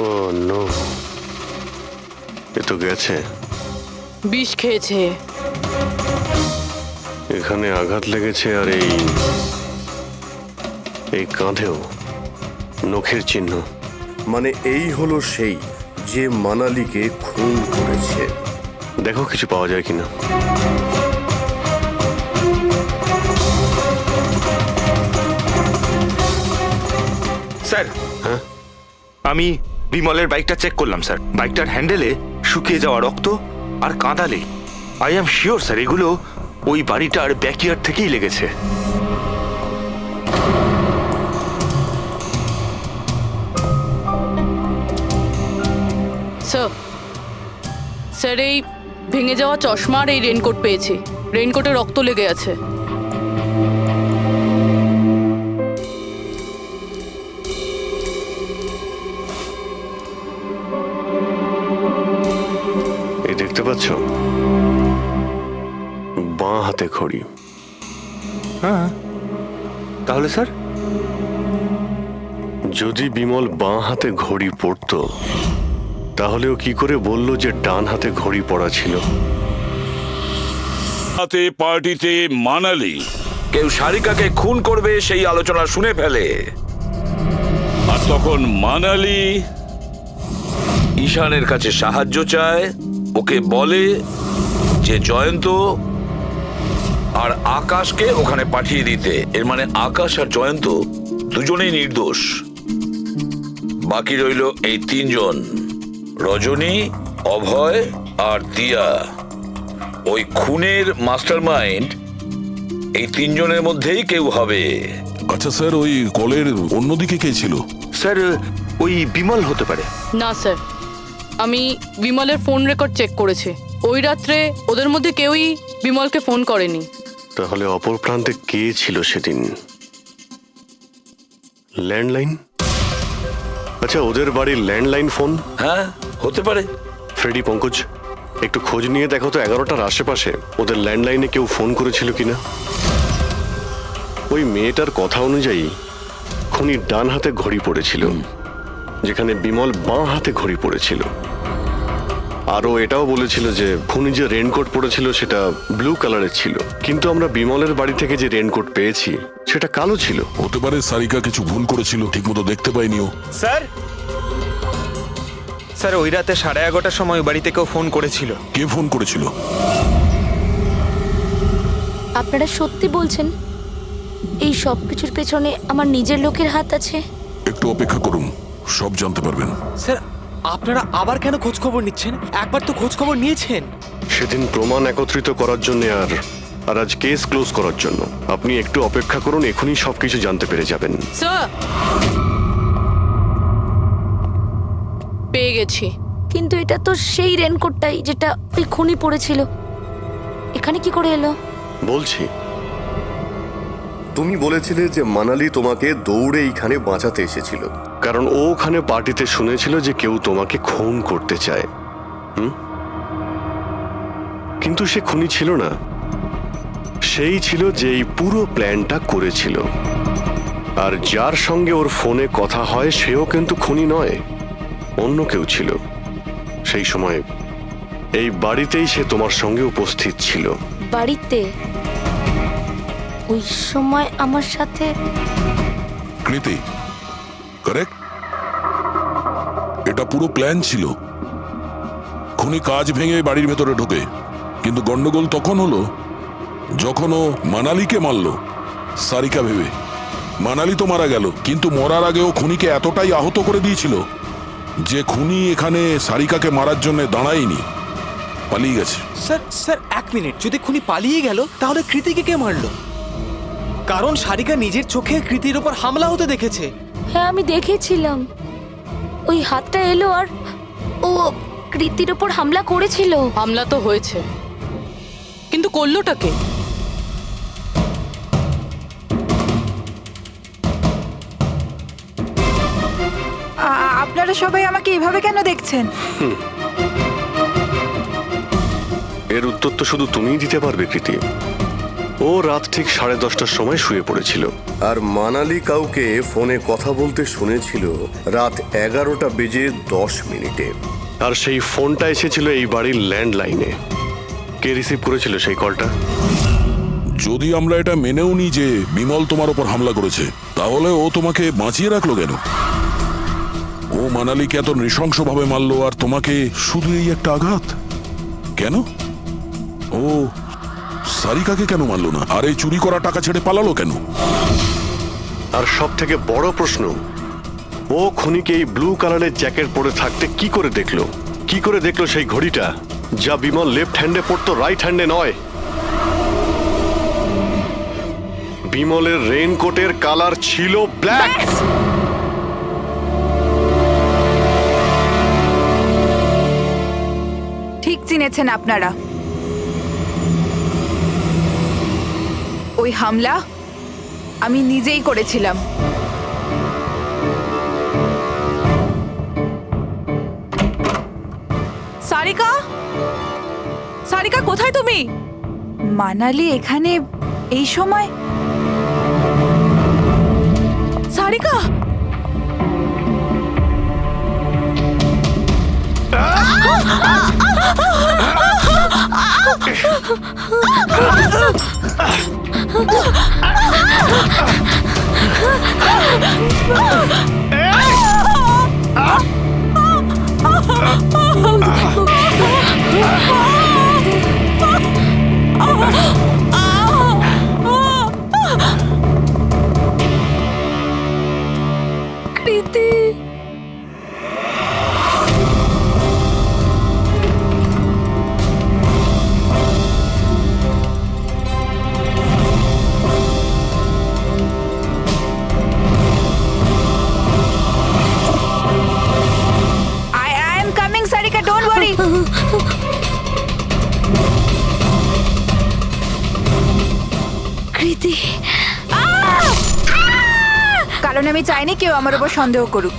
Speaker 10: ও নো, এ তো গেছে।
Speaker 9: বিষ খেয়েছে।
Speaker 10: এখানে আঘাত লেগেছে, আর এই কাঁধেও নখের চিহ্ন।
Speaker 16: মানে এই হলো সেই যে মানালিকে খুন করেছে।
Speaker 10: দেখো কিছু পাওয়া যায় কিনা।
Speaker 17: স্যার,
Speaker 10: হ্যাঁ,
Speaker 17: আমি বিমলের বাইকটা চেক করলাম স্যার। বাইকটার হ্যান্ডেলে শুকিয়ে যাওয়া রক্ত আর কাঁদালে। আই এম শিওর স্যার এগুলো ওই বাড়িটার ব্যাকইয়ার্ড থেকেই লেগেছে।
Speaker 9: স্যার, এই ভেঙে যাওয়া চশমা আর এই রেনকোট পেয়েছি। রেনকোটে রক্ত লেগে আছে।
Speaker 10: এই দেখতে পাচ্ছ, বাঁ হাতে ঘড়ি।
Speaker 17: হ্যাঁ, তাহলে স্যার
Speaker 10: যদি বিমল বাঁ হাতে ঘড়ি পরতো তাহলে ও কি করে বলল যে ডান হাতে ঘড়ি পরা ছিল?
Speaker 13: হাতে পার্টিতে মানালি কেউ সারিকাকে খুন করবে সেই আলোচনা শুনে ফেলে, আর তখন মানালি ঈশানের কাছে সাহায্য চায়। ওকে বলে যে জয়ন্ত আর আকাশকে ওখানে পাঠিয়ে দিতে। এর মানে আকাশ আর জয়ন্ত দুজনেই নির্দোষ। বাকি রইল এই তিনজন, রজনী, অভয় আর দিয়া। ওই খুনের মাস্টারমাইন্ড এই তিনজনের মধ্যেই কেউ হবে।
Speaker 7: আচ্ছা স্যার, ওই কলের অন্যদিকে কে ছিল?
Speaker 17: স্যার, ওই বিমল হতে পারে।
Speaker 9: না স্যার, আমি বিমলের ফোন রেকর্ড চেক করেছি। ওই রাত্রে ওদের মধ্যে কেউই বিমলকে ফোন করেনি।
Speaker 10: তাহলে অপর প্রান্তে কে ছিল সেদিন? ল্যান্ডলাইন? আচ্ছা, ওদের বাড়ির ল্যান্ডলাইন ফোন?
Speaker 13: হ্যাঁ, হতে পারে।
Speaker 10: ফ্রেডি, পঙ্কজ, একটু খোঁজ নিয়ে দেখো তো 11টার আশেপাশে ওদের ল্যান্ডলাইনে কেউ ফোন করেছিল কিনা। ওই মেয়েটার কথা অনুযায়ী খুনি ডান হাতে ঘড়ি পড়েছিল, যেখানে বিমল বাঁ হাতে ঘড়ি পড়েছিল। আর ও এটাও বলেছিল যে খুনি যে রেনকোট পরেছিল সেটা ব্লু কালারের ছিল, কিন্তু আমরা বিমলের বাড়ি থেকে যে রেনকোট পেয়েছি সেটা কালো ছিল।
Speaker 7: হতে পারে সারিকা কিছু ভুল করেছিল, ঠিকমতো দেখতে পাইনি ও।
Speaker 3: স্যার স্যার ওই রাতে 11:30টার সময় ওই বাড়ি থেকেও ফোন করেছিল।
Speaker 7: কে ফোন করেছিল?
Speaker 8: আপনারা সত্যি বলছেন এই সব কিছুর পেছনে আমার নিজের লোকের হাত আছে?
Speaker 7: একটু অপেক্ষা করুন, সব জানতে পারবেন।
Speaker 3: স্যার আপনারা আবার কেন খোঁজ খবর নিচ্ছেন? একবার তো খোঁজ খবর নিয়েছেন।
Speaker 10: সেদিন প্রমাণ একত্রিত করার জন্য আর আজ কেস ক্লোজ করার জন্য। আপনি একটু অপেক্ষা করুন, এখনই সবকিছু জানতে পেরে যাবেন।
Speaker 9: স্যার, পেয়ে গেছি।
Speaker 8: কিন্তু এটা তো সেই রেনকোটটাই যেটা ওই খুনি পড়েছিল। এখানে কি করে এলো?
Speaker 10: বলছি,
Speaker 16: তুমি বলেছিলে যে মানালি তোমাকে দৌড়ে এইখানে বাঁচাতে এসেছিল।
Speaker 10: কারণ ও ওখানে পার্টিতে শুনেছিল যে কেউ তোমাকে খুন করতে চায়। কিন্তু সে খুনি ছিল না, সেই ছিল যে এই পুরো প্ল্যানটা করেছিল। আর যার সঙ্গে ওর ফোনে কথা হয় সেও কিন্তু খুনি নয়, অন্য কেউ ছিল। সেই সময় এই বাড়িতেই সে তোমার সঙ্গে উপস্থিত ছিল।
Speaker 8: বাড়িতে? ওই সময় আমার সাথে
Speaker 7: কৃতি, কারেক্ট? এটা পুরো প্ল্যান ছিল। খুনি কাজ ভেঙে বাড়ির ভেতরে ঢোকে, কিন্তু গন্ডগোল তখন হলো যখন ও মানালিকে মারল সারিকা ভেবে। মানালি তো মারা গেল, কিন্তু মরার আগে ও খুনিকে এতটাই আহত করে দিয়েছিল যে খুনি এখানে সারিকাকে মারার জন্য দাঁড়ায়নি, পালিয়ে গেছে।
Speaker 3: স্যার স্যার 1 মিনিট, যদি খুনি পালিয়ে গেল তাহলে কৃতিকে কে মারলো? কারণ সারিকা নিজের চোখে কৃতির ওপর হামলা হতে দেখেছে।
Speaker 8: হ্যাঁ, আমি দেখেছিলাম। ওই হাতটা এলো আর ও কৃতির ওপর হামলা করেছিল।
Speaker 9: হামলা তো হয়েছে, কিন্তু করলোটা কে?
Speaker 2: আপনারা সবাই আমাকে এভাবে কেন দেখছেন?
Speaker 10: এর উত্তর তো শুধু তুমিই দিতে পারবে কৃতি। ও রাত ঠিক 10:30টার সময় শুয়ে পড়েছিল।
Speaker 16: আর মানালি কাউকে ফোনে কথা বলতে শুনেছিল রাত 11:10
Speaker 10: আর সেই ফোনটা এসেছিল এই বাড়ির ল্যান্ডলাইনে। কে রিসিভ করেছিল সেই কলটা?
Speaker 7: যদি আমরা এটা মেনেও নিই যে বিমল তোমার ওপর হামলা করেছে, তাহলে ও তোমাকে বাঁচিয়ে রাখলো কেন? ও মানালিকে এত নৃশংসভাবে মারলো, আর তোমাকে শুধু এই একটা আঘাত কেন? ও সারিকাকে কেন মারলো না? আর এই চুরি করা টাকা ছেড়ে পালালো কেন?
Speaker 10: আর সব থেকে বড় প্রশ্ন, ও খুনিকে এই ব্লু কালারের জ্যাকেট পরে থাকতে কি করে দেখলো? কি করে দেখলো সেই ঘড়িটা যা বিমল লেফট হ্যান্ডে পড়তো, রাইট হ্যান্ডে নয়? বিমলের রেইনকোটের কালার ছিল ব্ল্যাক।
Speaker 2: ঠিক চিনেছেন আপনারা। ওই হামলা আমি নিজেই করেছিলাম। সারিকা, সারিকা কোথায় তুমি? মানালি এখানে এই সময়? সারিকা,
Speaker 8: কৃতি,
Speaker 2: I am coming, Sarika, don't worry.
Speaker 8: কৃতি,
Speaker 2: কারণ আমি চাইনি কেউ আমার উপর সন্দেহ করুক।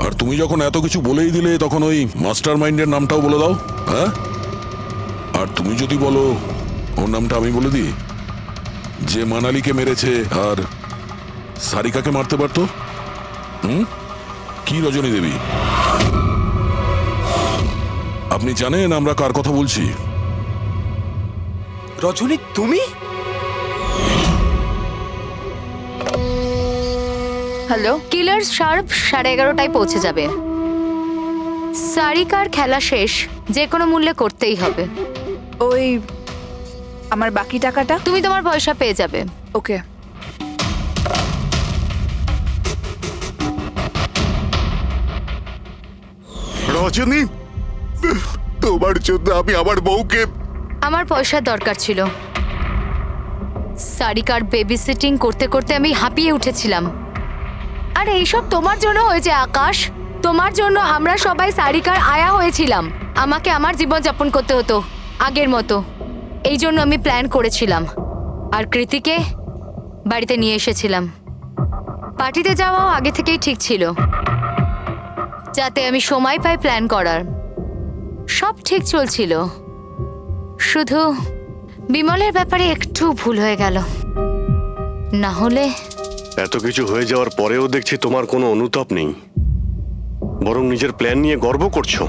Speaker 7: আর তুমি যখন এত কিছু বলেই দিলে, তখন ওই মাস্টার মাইন্ডের নামটাও বলে দাও। হ্যাঁ, আর তুমি যদি বলো ওর নামটা আমি বলে দিই, যে মানালিকে মেরেছে আর সারিকাকে মারতে পারতো। কি রজনী দেবী? আপনি জানেন আমরা কার কথা বলছি?
Speaker 3: রজনী, তুমি?
Speaker 1: হ্যালো, কিলার শার্প 11:30টায় পৌঁছে যাবে। সারিকার খেলা শেষ, যে কোনো মূল্যে করতেই হবে।
Speaker 18: ওই আমার বাকি টাকাটা?
Speaker 1: তুমি তোমার পয়সা পেয়ে যাবে।
Speaker 18: ওকে।
Speaker 6: রজনী, তোমার জন্য আমি আমার বউকে...
Speaker 1: আমার পয়সার দরকার ছিল। সারিকার বেবি সিটিং করতে করতে আমি হাঁপিয়ে উঠেছিলাম। আর এইসব তোমার জন্য হয়েছে আকাশ। তোমার জন্য আমরা সবাই সারিকার আয়া হয়েছিলাম। আমাকে আমার জীবন যাপন করতে হতো আগের মতো। এই জন্য আমি প্ল্যান করেছিলাম আর কৃতিকে বাড়িতে নিয়ে এসেছিলাম। পার্টিতে যাওয়াও আগে থেকেই ঠিক ছিল, যাতে আমি সময় পাই প্ল্যান করার। সব ঠিক চলছিল, শুধু বিমলের ব্যাপারে একটু ভুল হয়ে গেল। না হলে...
Speaker 10: এত কিছু হয়ে যাওয়ার পরেও দেখছি তোমার কোনো অনুতাপ নেই, বরং নিজের প্ল্যান নিয়ে গর্ব করছো।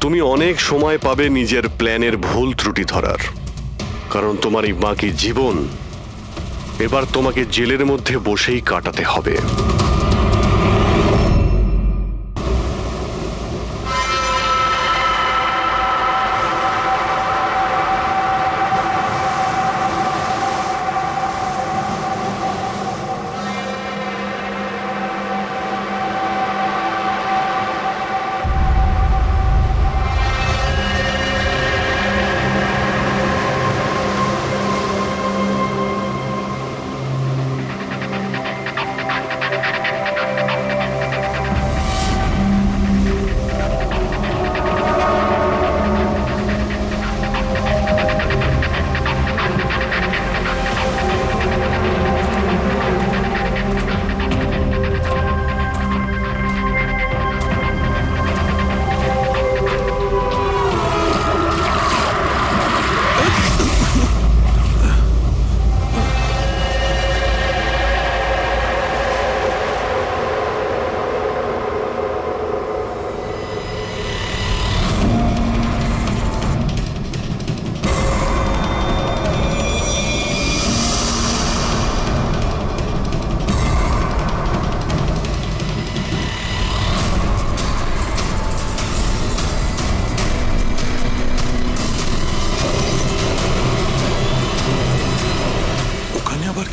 Speaker 10: তুমি অনেক সময় পাবে নিজের প্ল্যানের ভুল ত্রুটি ধরার, কারণ তোমার এই বাকি জীবন এবার তোমাকে জেলের মধ্যে বসেই কাটাতে হবে।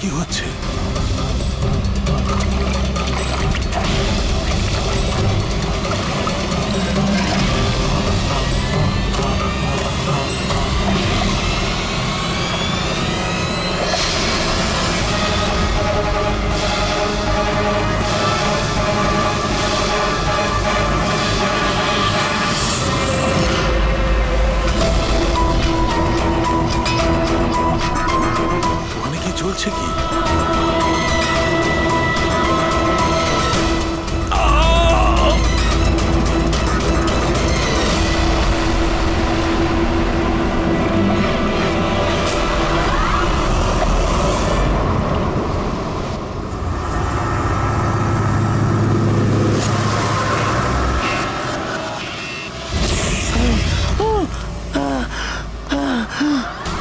Speaker 7: কি হচ্ছে? চলছে কি?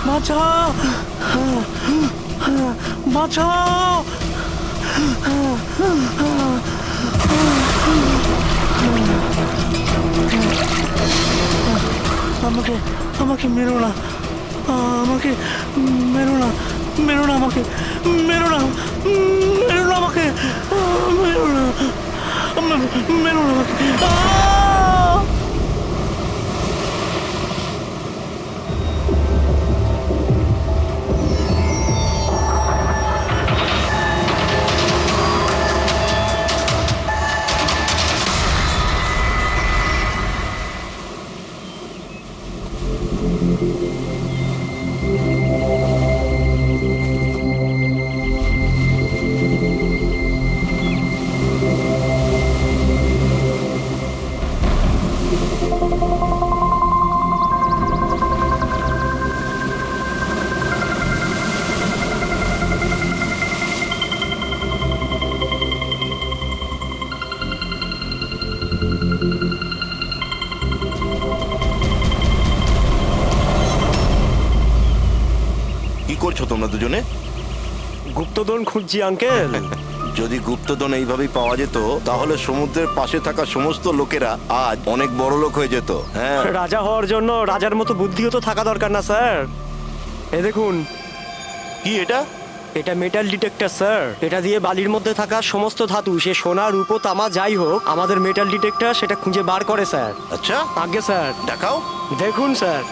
Speaker 12: বাঁচাও, বাঁচাও। আমাকে আমাকে মেরো না, আমাকে মেরো না, মেরো না, আমাকে মেরো না, মেরো না, আমাকে মেরো না, মেরো না আমাকে। তোমরা দুজনে?
Speaker 14: গুপ্তধন খুঁজছি আঙ্কেল।
Speaker 12: যদি গুপ্তধন এইভাবেই পাওয়া যেত তাহলে সমুদ্রের পাশে থাকা সমস্ত লোকেরা আজ অনেক বড় লোক হয়ে যেত। হ্যাঁ,
Speaker 14: রাজা হওয়ার জন্য রাজার মতো বুদ্ধিও তো থাকা দরকার না স্যার? এ দেখুন।
Speaker 12: কি এটা?
Speaker 14: এটা মেটাল ডিটেক্টর স্যার। এটা দিয়ে বালির মধ্যে থাকা সমস্ত ধাতু, সে সোনা রূপো তামা যাই হোক, আমাদের মেটাল ডিটেক্টর সেটা খুঁজে বার করে স্যার।
Speaker 12: আচ্ছা,
Speaker 14: আগে স্যার
Speaker 12: দেখাও।
Speaker 14: দেখুন স্যার।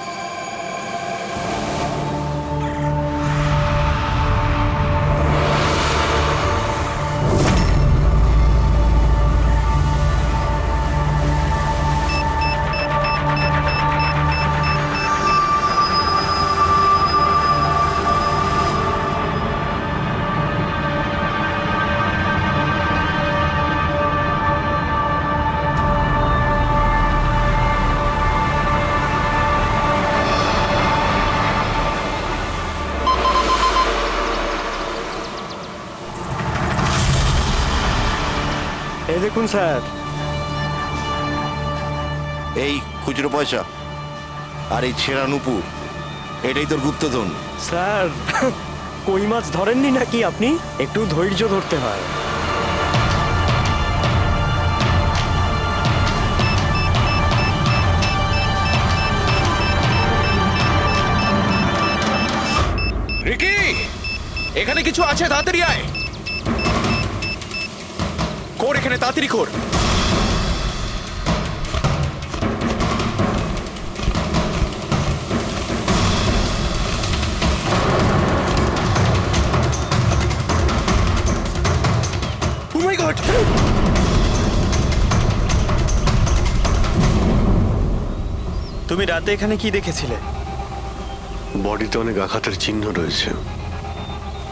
Speaker 14: এই দেখুন স্যার।
Speaker 12: এই খুচরো পয়সা আর এই ছেঁড়া নুপুর, এটাই তোর গুপ্তধন।
Speaker 14: স্যার কই মাছ ধরেননি নাকি আপনি? একটু ধৈর্য ধরতে হয়।
Speaker 3: রিকি, এখানে কিছু আছে, তাড়াতাড়ি আয়। কর এখানে, তাড়াতাড়ি কর। Oh my God!
Speaker 14: তুমি রাতে এখানে কি দেখেছিলে?
Speaker 10: বডিতে অনেক আঘাতের চিহ্ন রয়েছে,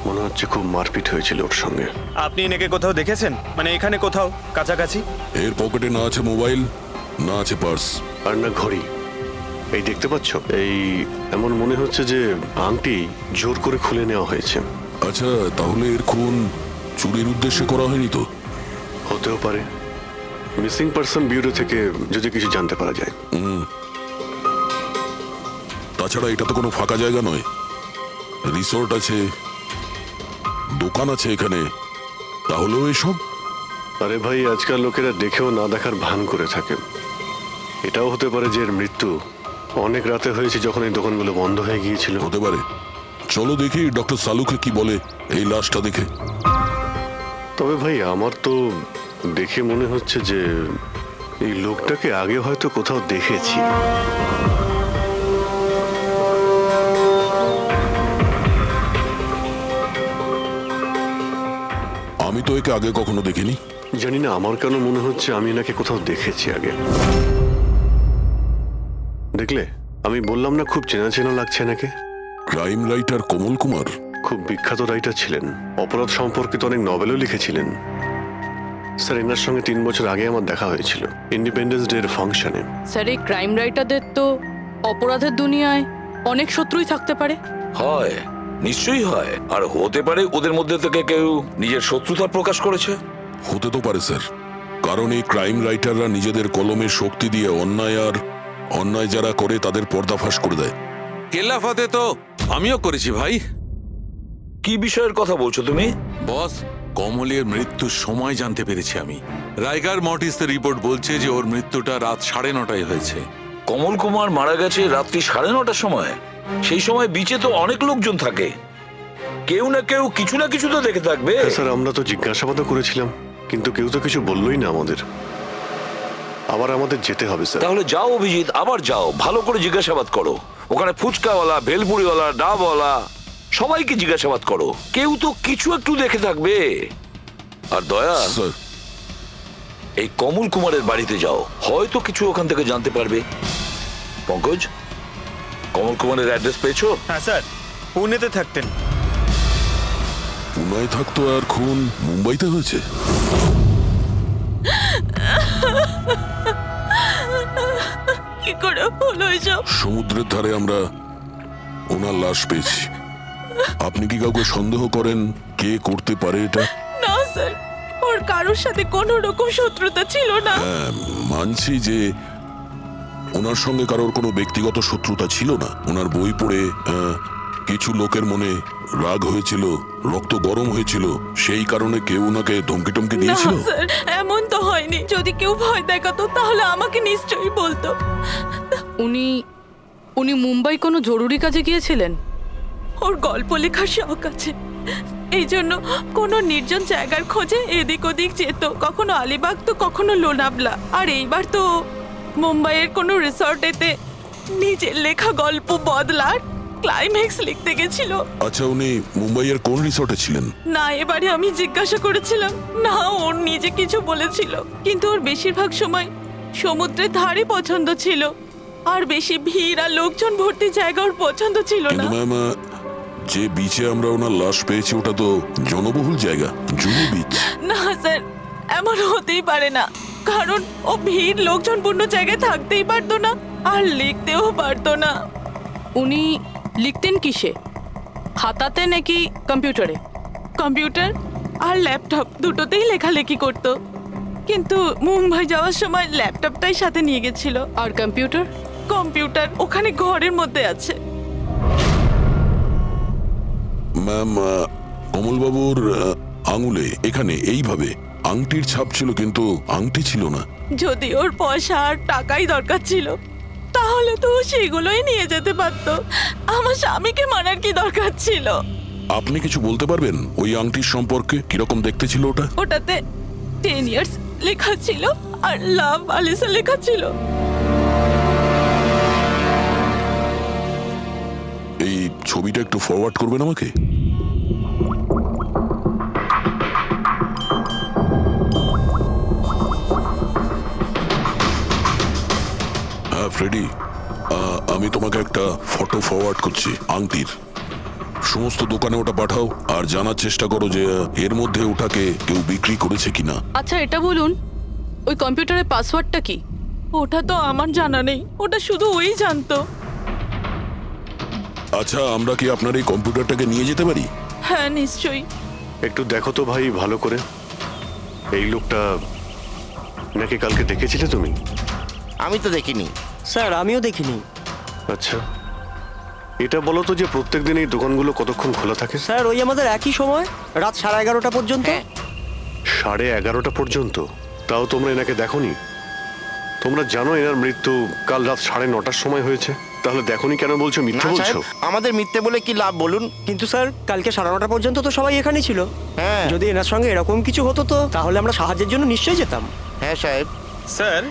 Speaker 10: মনে হচ্ছে খুব মারপিট হয়েছিল ওর সঙ্গে।
Speaker 3: আপনি এনাকে কোথাও দেখেছেন? মানে এখানে কোথাও কাছাকাছি?
Speaker 7: এর পকেটে না আছে মোবাইল, না আছে পার্স,
Speaker 10: আর না ঘড়ি। এই দেখতে পাচ্ছ, এই এমন মনে হচ্ছে যে আংটি জোর করে খুলে নেওয়া হয়েছে।
Speaker 7: আচ্ছা, তাহলে এর খুন চুরির উদ্দেশ্যে করা হয়নি তো?
Speaker 10: হতেও পারে। মিসিং পারসন ব্যুরো থেকে যদি কিছু জানতে পারা যায়।
Speaker 7: তাছাড়া এটা তো কোনো ফাঁকা জায়গা নয়, রিসোর্ট আছে, দোকান আছে এখানে, তাহলেও এসব?
Speaker 10: আরে ভাই, আজকাল লোকেরা দেখেও না দেখার ভান করে থাকে। এটাও হতে পারে যে এর মৃত্যু অনেক রাতে হয়েছে, যখন এই দোকানগুলো বন্ধ হয়ে গিয়েছিল।
Speaker 7: হতে পারে। চলো দেখি ডক্টর সালুকে কি বলে এই লাশটা দেখে।
Speaker 10: তবে ভাই, আমার তো দেখে মনে হচ্ছে যে এই লোকটাকে আগে হয়তো কোথাও দেখেছি।
Speaker 7: আমি তো একে আগে কখনো দেখিনি।
Speaker 10: জানি না, আমার কেন মনে হচ্ছে আমি এনাকে কোথাও দেখেছি আগে। দেখলে, আমি বললাম না খুব চেনা চেনা লাগছে এনাকে।
Speaker 7: ক্রাইম রাইটার কমল কুমার
Speaker 10: খুব বিখ্যাত রাইটার ছিলেন, অপরাধ সম্পর্কিত অনেক নভেলও লিখেছিলেন। স্যার, এনার সঙ্গে 3 বছর আগে আমার দেখা হয়েছিল ইন্ডিপেন্ডেন্স ডে এর ফাংশনে।
Speaker 9: স্যার, এই ক্রাইম রাইটারদের তো অপরাধের দুনিয়ায় অনেক শত্রুই থাকতে পারে।
Speaker 13: হয়, নিশ্চয়ই হয়। আর হতে পারে ওদের মধ্যে থেকে কেউ নিজের শত্রুতা প্রকাশ করেছে।
Speaker 7: হতে তো পারে স্যার, কারণ এই ক্রাইম রাইটাররা নিজেদের কলমের শক্তি দিয়ে অন্যায় যারা করে তাদের পর্দাফাশ করে দেয়।
Speaker 15: কেল্লাফাতে তো আমিও করেছি ভাই।
Speaker 13: কি বিষয়ের কথা বলছো তুমি?
Speaker 15: বস, কমলের মৃত্যুর সময় জানতে পেরেছি আমি। রাইগার মর্টিসের রিপোর্ট বলছে যে ওর মৃত্যুটা রাত 9:30 হয়েছে।
Speaker 13: কমল কুমার মারা গেছে রাত্রি 9:30 সময়। সেই সময় বিচে তো অনেক লোকজন থাকে, কেউ না কেউ কিছু না কিছু তো দেখে থাকবে।
Speaker 10: স্যার, আমরা তো জিজ্ঞাসাবাদও করেছিলাম, কিন্তু কেউ তো কিছু বললোই না আমাদের। আবার আমাদের যেতে হবে স্যার।
Speaker 13: তাহলে যাও অভিজিৎ, আবার যাও, ভালো করে জিজ্ঞাসাবাদ করো। ওখানে ফুচকাওয়ালা, ভেলপুরিওয়ালা, ডাবওয়ালা সবাইকে জিজ্ঞাসাবাদ করো, কেউ তো কিছু একটু দেখে থাকবে। আর দয়া, এই কমল কুমারের বাড়িতে যাও, হয়তো কিছু ওখান থেকে জানতে পারবে। পঙ্কজ, কমল কুমারের অ্যাড্রেস পেয়েছো?
Speaker 3: হ্যাঁ স্যার, পুনেতে থাকতেন।
Speaker 7: পুনায় থাকতো আর খুন মুম্বাইতে হয়েছে?
Speaker 9: কি করে হলো এসব?
Speaker 7: সমুদ্রের ধারে আমরা ওনার লাশ পেয়েছি। আপনি কি কাউকে সন্দেহ করেন কে করতে পারে এটা?
Speaker 9: না স্যার, ওর কারোর সাথে কোনো রকম শত্রুতা ছিল না।
Speaker 7: হ্যাঁ, মানছি যে ওনার সঙ্গে কারোর কোনো ব্যক্তিগত শত্রুতা ছিল না। ওনার বই পড়ে কিছু লোকের মনে রাগ হয়েছিল, রক্ত গরম হয়েছিল, সেই কারণে কেউ ওনাকে ধমকি টমকি
Speaker 4: না
Speaker 7: দিয়েছিল।
Speaker 4: স্যার, এমন তো হয়নি। যদি কেউ ভয় দেখাতো তাহলে আমাকে নিশ্চয়ই বলতো।
Speaker 9: উনি উনি মুম্বাই কোনো জরুরি কাজে গিয়েছিলেন?
Speaker 4: ওর গল্প লেখার শখ আছে, এই জন্য কোনো নির্জন জায়গার খোঁজে এদিক ওদিক যেত, কখনো আলিবাগ তো কখনো লোনাবলা। আর এইবার তো মুম্বাইয়ের কোনো রিসর্টেতে নিজের লেখা গল্প বদলার ক্লাইম্যাক্স লিখতে গেছিল।
Speaker 7: আচ্ছা, উনি মুম্বাইয়ের কোন রিসর্টে ছিলেন?
Speaker 4: না, এবারে আমি জিজ্ঞাসা করেছিলাম না, ওর নিজে কিছু বলেছিল, কিন্তু ওর বেশিরভাগ সময় সমুদ্রের ধারে পছন্দ ছিল, আর বেশি ভিড় আর লোকজন ভর্তি জায়গা ওর পছন্দ ছিল না।
Speaker 7: কিন্তু ম্যাম, যে বিচে আমরা ওনার লাশ পেয়েছি ওটা তো জনবহুল জায়গা, জুহু বিচ।
Speaker 4: না স্যার, এমন হতেই পারে না, কারণ ও ভিড় লোকজনপূর্ণ জায়গায় থাকতেই পারতো না আর লিখতেও পারতো না।
Speaker 9: উনি লিখতেন কিসে, খাতাতে নাকি কম্পিউটারে?
Speaker 4: কম্পিউটার আর ল্যাপটপ দুটোতেই লেখালেখি করতো, কিন্তু মুম্বাই যাওয়ার সময় ল্যাপটপটাই সাথে নিয়ে গেছিল।
Speaker 9: আর কম্পিউটার?
Speaker 4: কম্পিউটার ওখানে ঘরের মধ্যে আছে।
Speaker 7: ম্যাম, কমলবাবুর আঙুলে এখানে এইভাবে আংটির ছাপ ছিল, কিন্তু আংটি ছিল না।
Speaker 4: যদি ওর পয়সা আর টাকাই দরকার ছিল তাহলে তো ও সেগুলোই নিয়ে যেতে পারতো। আমার স্বামীকে মারার কি দরকার ছিল?
Speaker 7: আপনি কিছু বলতে পারবেন ওই আংটির সম্পর্কে? কিরকম দেখতে ছিল ওটা?
Speaker 4: ওটাতে 10 ইয়ার্স লেখা ছিল আর লাভ আলিসা লেখা ছিল।
Speaker 7: এই ছবিটা একটু ফরওয়ার্ড করবেন আমাকে? হ্যাঁ ফ্রেডি, আমি তোমাকে একটা ফটো ফরওয়ার্ড করছি আংটির। সমস্ত দোকানে ওটা পাঠাও আর জানার চেষ্টা করো যে এর মধ্যে ওটাকে কেউ বিক্রি করেছে কিনা।
Speaker 9: আচ্ছা, এটা বলুন, ওই কম্পিউটারের পাসওয়ার্ডটা কি?
Speaker 4: ওটা তো আমার জানা নেই, ওটা শুধু ওই জানতো।
Speaker 7: আচ্ছা, আমরা কি আপনার এই কম্পিউটারটাকে নিয়ে যেতে পারি?
Speaker 4: হ্যাঁ নিশ্চয়ই।
Speaker 10: একটু দেখো তো ভাই ভালো করে, এই লোকটা নাকি কালকে দেখেছিলে তুমি?
Speaker 12: আমি তো দেখিনি
Speaker 14: স্যার, আমিও দেখিনি।
Speaker 10: আচ্ছা, এটা বলো তো যে প্রত্যেকদিন এই দোকানগুলো কতক্ষণ খোলা থাকে?
Speaker 14: স্যার, ওই আমাদের একই সময়, রাত 11:30 পর্যন্ত।
Speaker 10: 11:30 পর্যন্ত? তাও তোমরা এনাকে দেখোনি? তোমরা জানো এনার মৃত্যু কাল রাত 9:30টার সময় হয়েছে, তাহলে দেখোনি কেন বলছো? মিথ্যে
Speaker 12: না
Speaker 10: বলছো?
Speaker 12: সাহেব, আমাদের মিথ্যে বলে কি লাভ বলুন?
Speaker 14: কিন্তু স্যার, কালকে 9:30 পর্যন্ত তো সবাই এখানেই ছিল।
Speaker 12: হ্যাঁ,
Speaker 14: যদি এনার সঙ্গে এরকম কিছু হতো তো তাহলে আমরা সাহায্যের জন্য নিশ্চয়ই যেতাম।
Speaker 12: হ্যাঁ সাহেব।
Speaker 3: স্যার,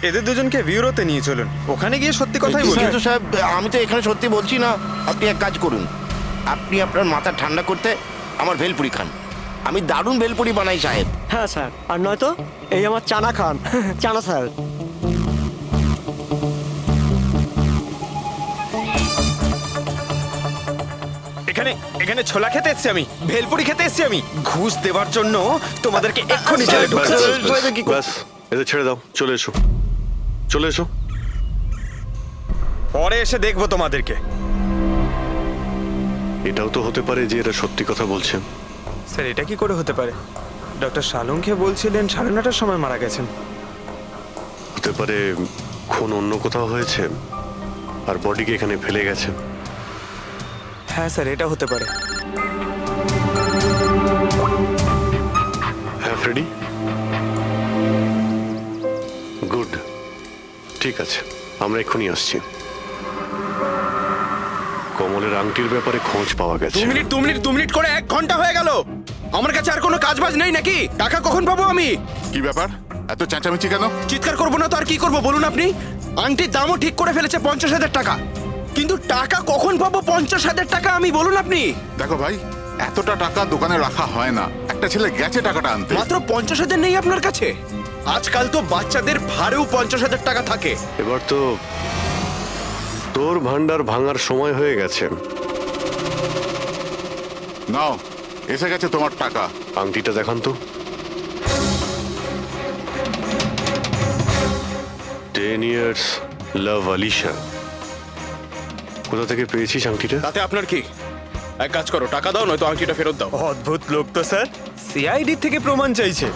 Speaker 3: এদের দুজনকে ভিউরোতে নিয়ে চলুন, ওখানে গিয়ে সত্যি কথাই বলুন।
Speaker 12: কিন্তু সাহেব, আমি তো এখানে সত্যি বলছি না। আপনি এক কাজ করুন, আপনি আপনার মাথা ঠান্ডা করতে আমার ভেলপুরি খান। আমি দারুণ ভেলপুরি বানাই সাহেব।
Speaker 14: হ্যাঁ স্যার, আর নয়তো এই আমার চানা খান। চানা স্যার।
Speaker 3: এখানে এখানে ছোলা খেতে এসেছি আমি, ভেলপুরি খেতে এসেছি আমি। ঘুষ দেওয়ার জন্য তোমাদেরকে এক্ষুনি জেলে ঢুকতে হবে।
Speaker 10: ব্যাস, এদের ছেড়ে দাও, চলে এসো, চলে এসো।
Speaker 3: পরে এসে দেখবো তোমাদেরকে।
Speaker 10: এটাও তো হতে পারে যে এরা সত্যি কথা বলছে।
Speaker 3: স্যার, এটা কি করে হতে পারে? ডক্টর শালুংকে বলছিলেন 9:30টার সময় মারা গেছেন।
Speaker 10: হতে পারে খুন অন্য কোথাও হয়েছে আর বডিকে এখানে ফেলে গেছে।
Speaker 3: হ্যাঁ স্যার, এটা হতে পারে।
Speaker 10: হ্যাঁ ফ্রেডি, গুড, ঠিক আছে, আমরা এক্ষুনি আসছি। কমলের আংটির ব্যাপারে খোঁজ পাওয়া গেছে।
Speaker 3: 2 মিনিট করে 1 ঘন্টা হয়ে গেল। আমার কাছে আর কোনো কাজ বাজ নেই নাকি? টাকা কখন পাবো আমি?
Speaker 6: কি ব্যাপার, এত চেঁচামেচি কেন?
Speaker 3: চিৎকার করবো না তো আর কি করবো বলুন আপনি? আংটির দামও ঠিক করে ফেলেছে 50,000 টাকা, কিন্তু টাকা কখন পাবো 50,000 টাকা আমি বলুন আপনি?
Speaker 6: দেখো ভাই, এতটা টাকা দোকানে রাখা হয় না। একটা ছেলে গেছে টাকাটা আনতে।
Speaker 3: মাত্র 50,000 নেই আপনার কাছে? আজকাল তো বাচ্চাদের ভাড়েও 50,000 টাকা থাকে।
Speaker 10: এবার তো তোর ভান্ডার ভাঙার সময় হয়ে গেছে।
Speaker 6: নাও, এসে গেছে তোমার টাকা।
Speaker 10: আংটিটা দেখান তো। 10 years লাভ আলিশা। কোথা থেকে পেয়েছিস আংটিটা?
Speaker 3: তাতে আপনার কি? এক কাজ করো, টাকা দাও, নয়তো আংটিটা ফেরত দাও। অদ্ভুত লোক তো স্যার, সিআইডি থেকে প্রমাণ চাইছে।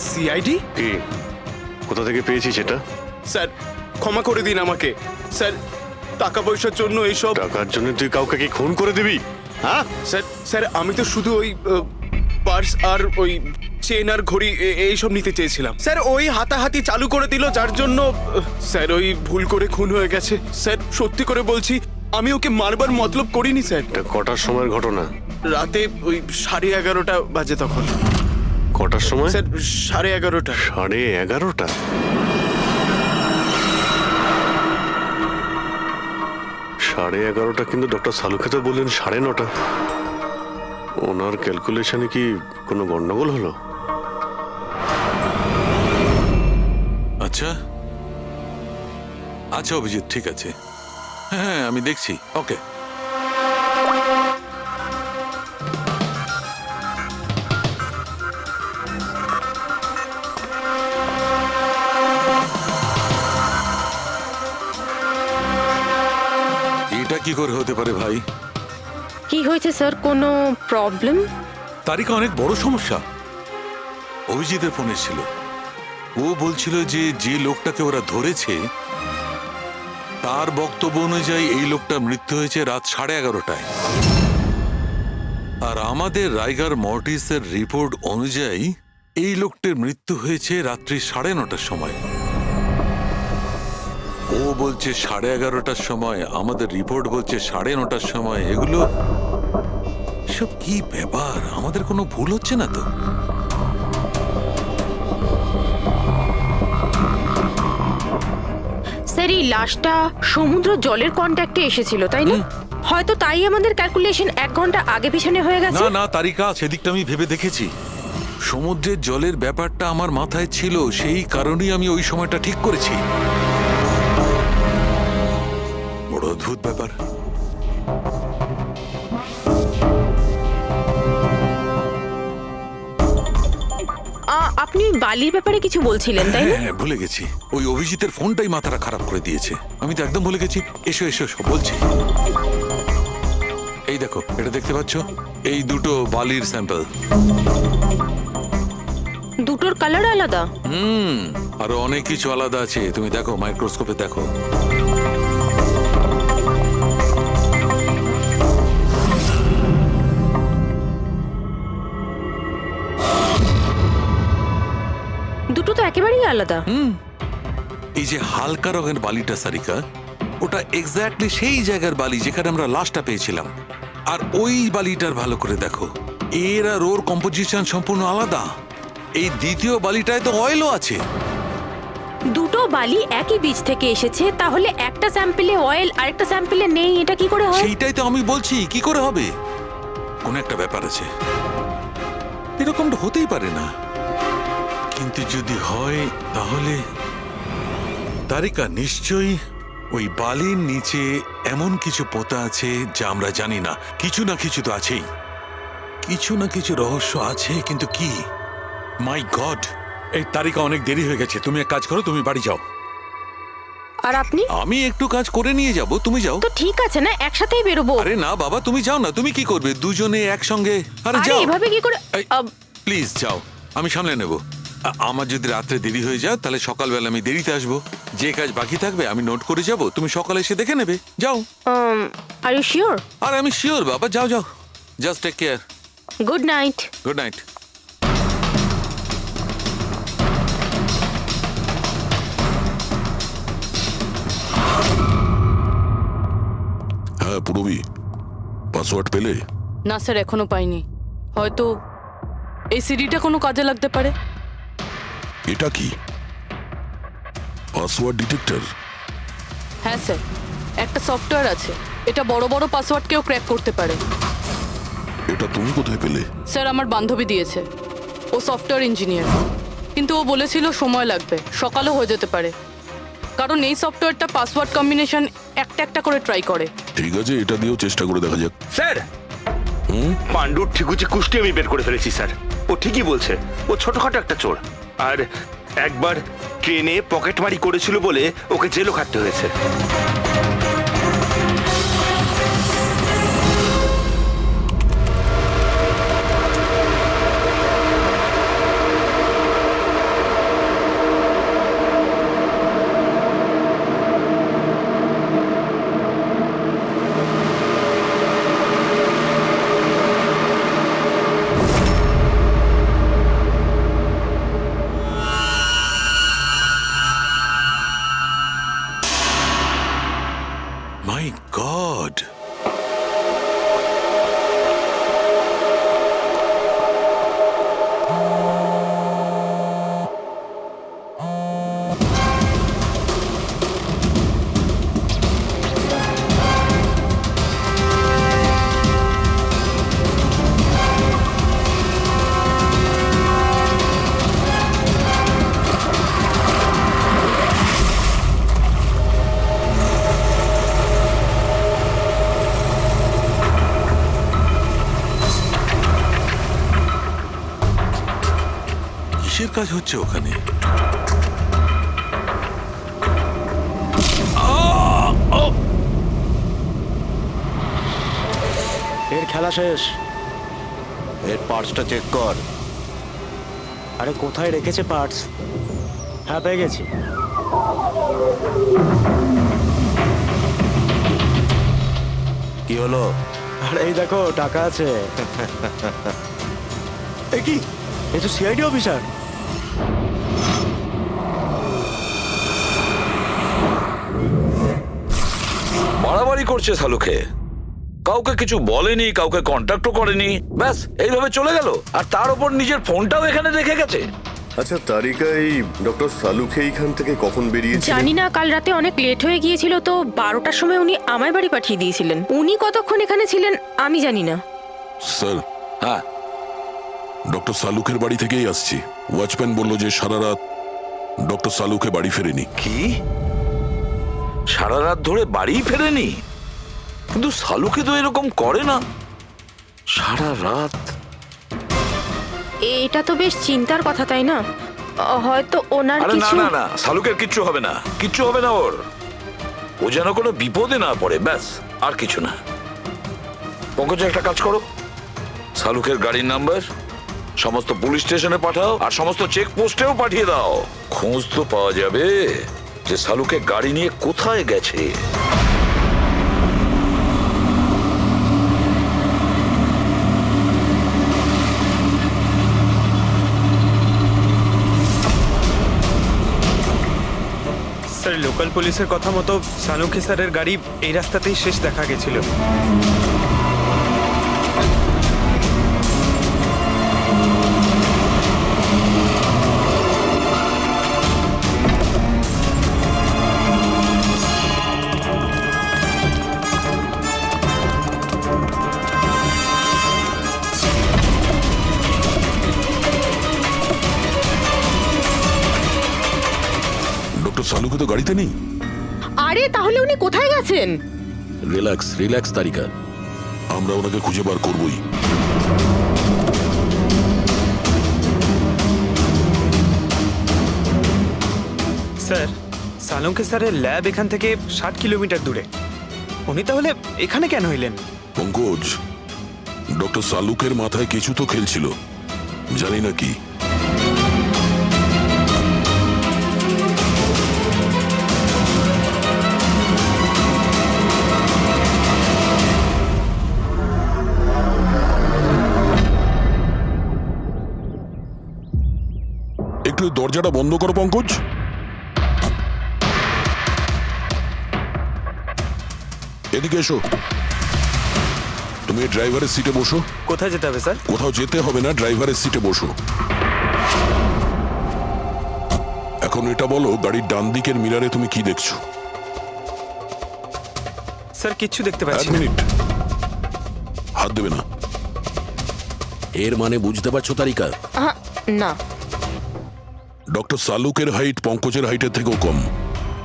Speaker 3: সিআইডি?
Speaker 10: কি, কোথা থেকে পেয়েছিস এটা?
Speaker 3: স্যার ক্ষমা করে দিন আমাকে। স্যার,
Speaker 5: টাকা পয়সার জন্য এইসব।
Speaker 10: টাকার জন্য তুই কাউকে কি খুন করে দিবি? হ্যাঁ
Speaker 5: স্যার স্যার আমি তো শুধু ওই পার্স আর ওই চেন আর ঘড়ি এইসব নিতে চেয়েছিলাম। স্যার ওই হাতাহাতি চালু করে দিল, যার জন্য স্যার ওই ভুল করে খুন হয়ে গেছে। স্যার সত্যি করে বলছি, আমি ওকে মারবার মতলব করিনি স্যার।
Speaker 10: কটার সময়ের ঘটনা?
Speaker 5: রাতে ওই 11:30 বাজে তখন।
Speaker 10: কটার সময়?
Speaker 5: স্যার 11:30।
Speaker 10: 11:30? সাড়ে 11:30 কিন্তু ডক্টর সালুকে তো বললেন 9:30। ওনার ক্যালকুলেশনে কি কোনো গন্ডগোল হলো?
Speaker 15: আচ্ছা আচ্ছা অভিজিৎ, ঠিক আছে, হ্যাঁ আমি দেখছি। ওকে, এটা কি করে হতে পারে ভাই?
Speaker 11: কি হয়েছে স্যার, কোনো প্রবলেম?
Speaker 15: তারিকা অনেক বড় সমস্যা। অভিজিতের ফোন এসেছিল, ও বলছিল যে যে লোকটাকে ওরা ধরেছে তার বক্তব্য অনুযায়ী এই লোকটা মৃত্যু হয়েছে রাত 11:30টায়, আর আমাদের রাইগার মর্টিসের রিপোর্ট অনুযায়ী এই লোকটির মৃত্যু হয়েছে রাত্রি 9:30টার সময়। ও বলছে 11:30টার সময়, আমাদের রিপোর্ট বলছে 9:30টার সময়। এগুলো সব কি ব্যাপার? আমাদের কোনো ভুল হচ্ছে না তো?
Speaker 11: স্যার এই লাশটা সমুদ্র জলের কন্ট্যাক্টে এসেছিল, তাই না? হয়তো তাই আমাদের ক্যালকুলেশন 1 ঘন্টা আগে পিছনে হয়ে গেছে।
Speaker 15: না না তারিকা, সেদিকটা আমি ভেবে দেখেছি। সমুদ্রের জলের ব্যাপারটা আমার মাথায় ছিল, সেই কারণেই আমি ওই সময়টা ঠিক করেছি। বড় অদ্ভুত ব্যাপার।
Speaker 11: আপনি বালির ব্যাপারে কিছু বলছিলেন, তাই না?
Speaker 15: হ্যাঁ ভুলে গেছি, ওই অভিজিতের ফোনটাই মাথাটা খারাপ করে দিয়েছে। আমি তো একদম ভুলে গেছি। এসো এসো সব বলছি। এই দেখো, এটা দেখতে পাচ্ছ? এই দুটো বালির স্যাম্পল।
Speaker 11: দুটোর কালার আলাদা?
Speaker 15: আরো অনেক কিছু আলাদা আছে, তুমি দেখো, মাইক্রোস্কোপে দেখো।
Speaker 11: দুটো তো একেবারেই আলাদা।
Speaker 15: এই যে হালকা রঙের বালিটা সারিকা, ওটা এক্স্যাক্টলি সেই জায়গার বালি যেখানে আমরা লাশটা পেয়েছিলাম। আর ওই বালিটার ভালো করে দেখো, এর আর ওর কম্পোজিশন সম্পূর্ণ আলাদা। এই দ্বিতীয় বালিটায় তো অয়েলও আছে।
Speaker 11: দুটো বালি একই বীজ থেকে এসেছে, তাহলে একটা স্যাম্পলে অয়েল আর একটা স্যাম্পলে নেই, এটা কি করে হয়?
Speaker 15: সেইটাই তো আমি বলছি, কি করে হবে? কোন একটা ব্যাপার আছে, এরকমটা হতেই পারে না। কিন্তু যদি হয় তাহলে তারিকা নিশ্চয়ই ওই বালির নিচে এমন কিছু পোতা আছে যা আমরা জানি না। কিছু না কিছু তো আছেই, কিছু না কিছু রহস্য আছে, কিন্তু কি? মাই গড, এই তারিকা অনেক দেরি হয়ে গেছে। তুমি এক কাজ করো, তুমি বাড়ি যাও।
Speaker 11: আর আপনি?
Speaker 15: আমি একটু কাজ করে নিয়ে যাব, তুমি যাও।
Speaker 11: তো ঠিক আছে না, একসাথেই বেরোবো।
Speaker 15: আরে না বাবা, তুমি যাও না। তুমি কি করবে দুজনে একসঙ্গে? আরে যাও।
Speaker 11: এভাবে কি করে?
Speaker 15: প্লিজ যাও, আমি সামলে নেব। আমার যদি রাত্রে দেরি হয়ে যায় তাহলে সকালবেলা আমি দেরিতে আসবো। যে কাজ বাকি থাকবে আমি নোট করে যাব, তুমি সকালে এসে দেখে নেবে। যাও।
Speaker 11: Are you sure?
Speaker 15: আরে আমি শিওর বাবা, যাও যাও, just take care.
Speaker 11: Good night.
Speaker 15: Good night.
Speaker 7: হ্যাঁ পুরবি, পাসওয়ার্ড পেলে?
Speaker 9: না স্যার, এখনো পাইনি। হয়তো এই সিডিটা কোনো কাজে লাগতে পারে।
Speaker 7: এটা কি পাসওয়ার্ড ডিটেক্টর?
Speaker 9: হ্যাঁ স্যার, একটা সফটওয়্যার আছে, এটা বড় বড় পাসওয়ার্ডকেও ক্র্যাক করতে পারে।
Speaker 7: এটা তুমি কোথায় পেলে?
Speaker 9: স্যার আমার বান্ধবী দিয়েছে, ও সফটওয়্যার ইঞ্জিনিয়ার, কিন্তু ও বলেছিল সময় লাগবে, সকালও হয়ে যেতে পারে, কারণ এই সফটওয়্যারটা পাসওয়ার্ড কম্বিনেশন একটা একটা করে ট্রাই করে।
Speaker 7: ঠিক আছে, এটা দিয়েও চেষ্টা করে দেখা যাক।
Speaker 17: স্যার, পাণ্ডুর ঠিকুচি কুষ্টি আমি বের করে ফেলেছি স্যার। ও ঠিকই বলছে, ও ছোটখাটো একটা চোর, আর একবার ট্রেনে পকেটমারি করেছিল বলে ওকে জেলও খাটতে হয়েছে।
Speaker 15: কিসের কাজ হচ্ছে ওখানে?
Speaker 14: এর খেলা শেষ। এর পার্টসটা চেক কর। আরে কোথায় রেখেছে পার্টস? হ্যাঁ, পেয়ে গেছি। কি হলো? আরে এই দেখো, টাকা আছে। এ কি? এ তো সিআইডি অফিসার।
Speaker 13: বাড়াবাড়ি করছে শালুকে, কাউকে কিছু বলেনি, কাউকে কন্ট্যাক্টও করেনি, ব্যাস এইভাবে চলে গেল। আর তার উপর নিজের ফোনটাও এখানে রেখে গেছে।
Speaker 16: আচ্ছা তারিকা, এই ডক্টর সালুকে এইখান থেকে কখন বেরিয়েছে?
Speaker 11: জানি না, কাল রাতে অনেক লেট হয়ে গিয়েছিল তো 12টার সময় উনি আমায় বাড়ি পাঠিয়ে দিয়েছিলেন। উনি কতক্ষণ এখানে ছিলেন আমি জানি না।
Speaker 7: স্যার,
Speaker 13: হ্যাঁ,
Speaker 7: ডক্টর সালুকের বাড়ি থেকেই আসছি। ওয়াচম্যান বলল যে সারা রাত ডক্টর সালুকে বাড়ি ফেরেনি।
Speaker 13: কি? সারা রাত ধরে বাড়ি ফেরেনি? কিন্তু শালুকে তো এরকম করে না। সারা রাত?
Speaker 11: এটা তো বেশ চিন্তার কথা, তাই না? হয়তো ওনার
Speaker 13: আরে না
Speaker 11: কিছু।
Speaker 13: না না, শালুকের কিচ্ছু হবে না, কিচ্ছু হবে না ওর। ও যেন কোনো বিপদে না পড়ে, ব্যাস, আর কিছু না। পঙ্কজ, একটা কাজ করো, শালুকের গাড়ির নাম্বার সমস্ত পুলিশ স্টেশনে পাঠাও আর সমস্ত চেক পোস্টেও পাঠিয়ে দাও। খোঁজ তো পাওয়া যাবে যে শালুকে গাড়ি নিয়ে কোথায় গেছে।
Speaker 5: স্যার, লোকাল পুলিশের কথা মতো সালুকে স্যারের গাড়ি এই রাস্তাতেই শেষ দেখা গেছিল।
Speaker 7: ডক্টর সালুকে তো গাড়িতে নেই।
Speaker 11: আরে তাহলে উনি কোথায় গেছেন?
Speaker 7: রিল্যাক্স রিল্যাক্স তারিকা, আমরা ওনাকে খুঁজে বার করবই।
Speaker 5: স্যার, সালুকে স্যারের ল্যাব এখান থেকে 60 কিলোমিটার দূরে। উনি তাহলে এখানে কেন এলেন?
Speaker 7: পঙ্কজ, ডক্টর সালুকের মাথায় কিছু তো খেলছিল, জানি না কি। একটু দরজাটা বন্ধ করো পঙ্কজ। এদিকে এসো। তুমি ড্রাইভারের সিটে বসো।
Speaker 5: কোথায় যেতে হবে স্যার?
Speaker 7: কোথাও যেতে হবে না, ড্রাইভারের সিটে বসো। এখন এটা বলো, গাড়ির ডান দিকের মিরারে তুমি কি দেখছো?
Speaker 5: স্যার, কিচ্ছু দেখতে পাচ্ছি
Speaker 7: এক
Speaker 5: না।
Speaker 7: মিনিট, হাত দেবে না। এর মানে বুঝতে পারছো তারিকা?
Speaker 11: না।
Speaker 7: ডক্টর সালুকের হাইট পঙ্কজের হাইটের থেকেও কম।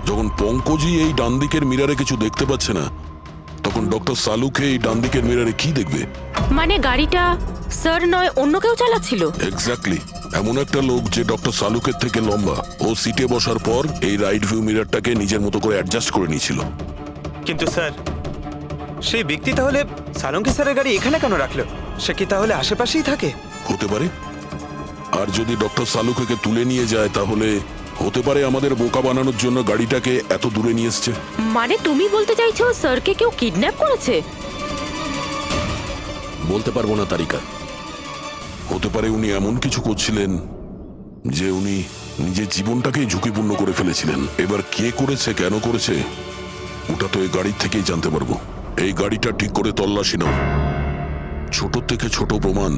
Speaker 7: যখন পঙ্কজই এই ডান দিকের মিরারে কিছু দেখতে পাচ্ছে না, তখন ডক্টর সালুকে এই ডান দিকের মিরারে কি দেখবে?
Speaker 11: মানে গাড়িটা স্যার নয়, অন্য কেউ চালাচ্ছিল।
Speaker 7: এক্স্যাক্টলি, এমন একটা লোক যে ডক্টর সালুকের থেকে লম্বা। ও সিটে বসার পর এই রাইট ভিউ মিরারটাকে নিজের মতো করে অ্যাডজাস্ট করে নিয়েছিল।
Speaker 5: কিন্তু স্যার, সেই ব্যক্তি তাহলে সালুকে স্যারের গাড়ি এখানে কেন রাখলো? সে কি তাহলে আশেপাশেই থাকে?
Speaker 7: হতে পারে। আর যদি ডক্টর সালুকে তুলে নিয়ে যায়, তাহলে হতে পারে আমাদের বোকা বানানোর জন্য গাড়িটাকে এত দূরে নিয়ে এসছে।
Speaker 11: মানে তুমি বলতে চাইছো স্যারকে কেউ কিডন্যাপ করেছে?
Speaker 7: বলতে পারবো না তারিকা। হতে পারে উনি এমন কিছু করছিলেন যে উনি নিজের জীবনটাকেই ঝুঁকিপূর্ণ করে ফেলেছিলেন। এবার কে করেছে, কেন করেছে, ওটা তো এই গাড়ির থেকেই জানতে পারবো। এই গাড়িটা ঠিক করে তল্লাশি নাও। ছোট থেকে ছোট প্রমাণ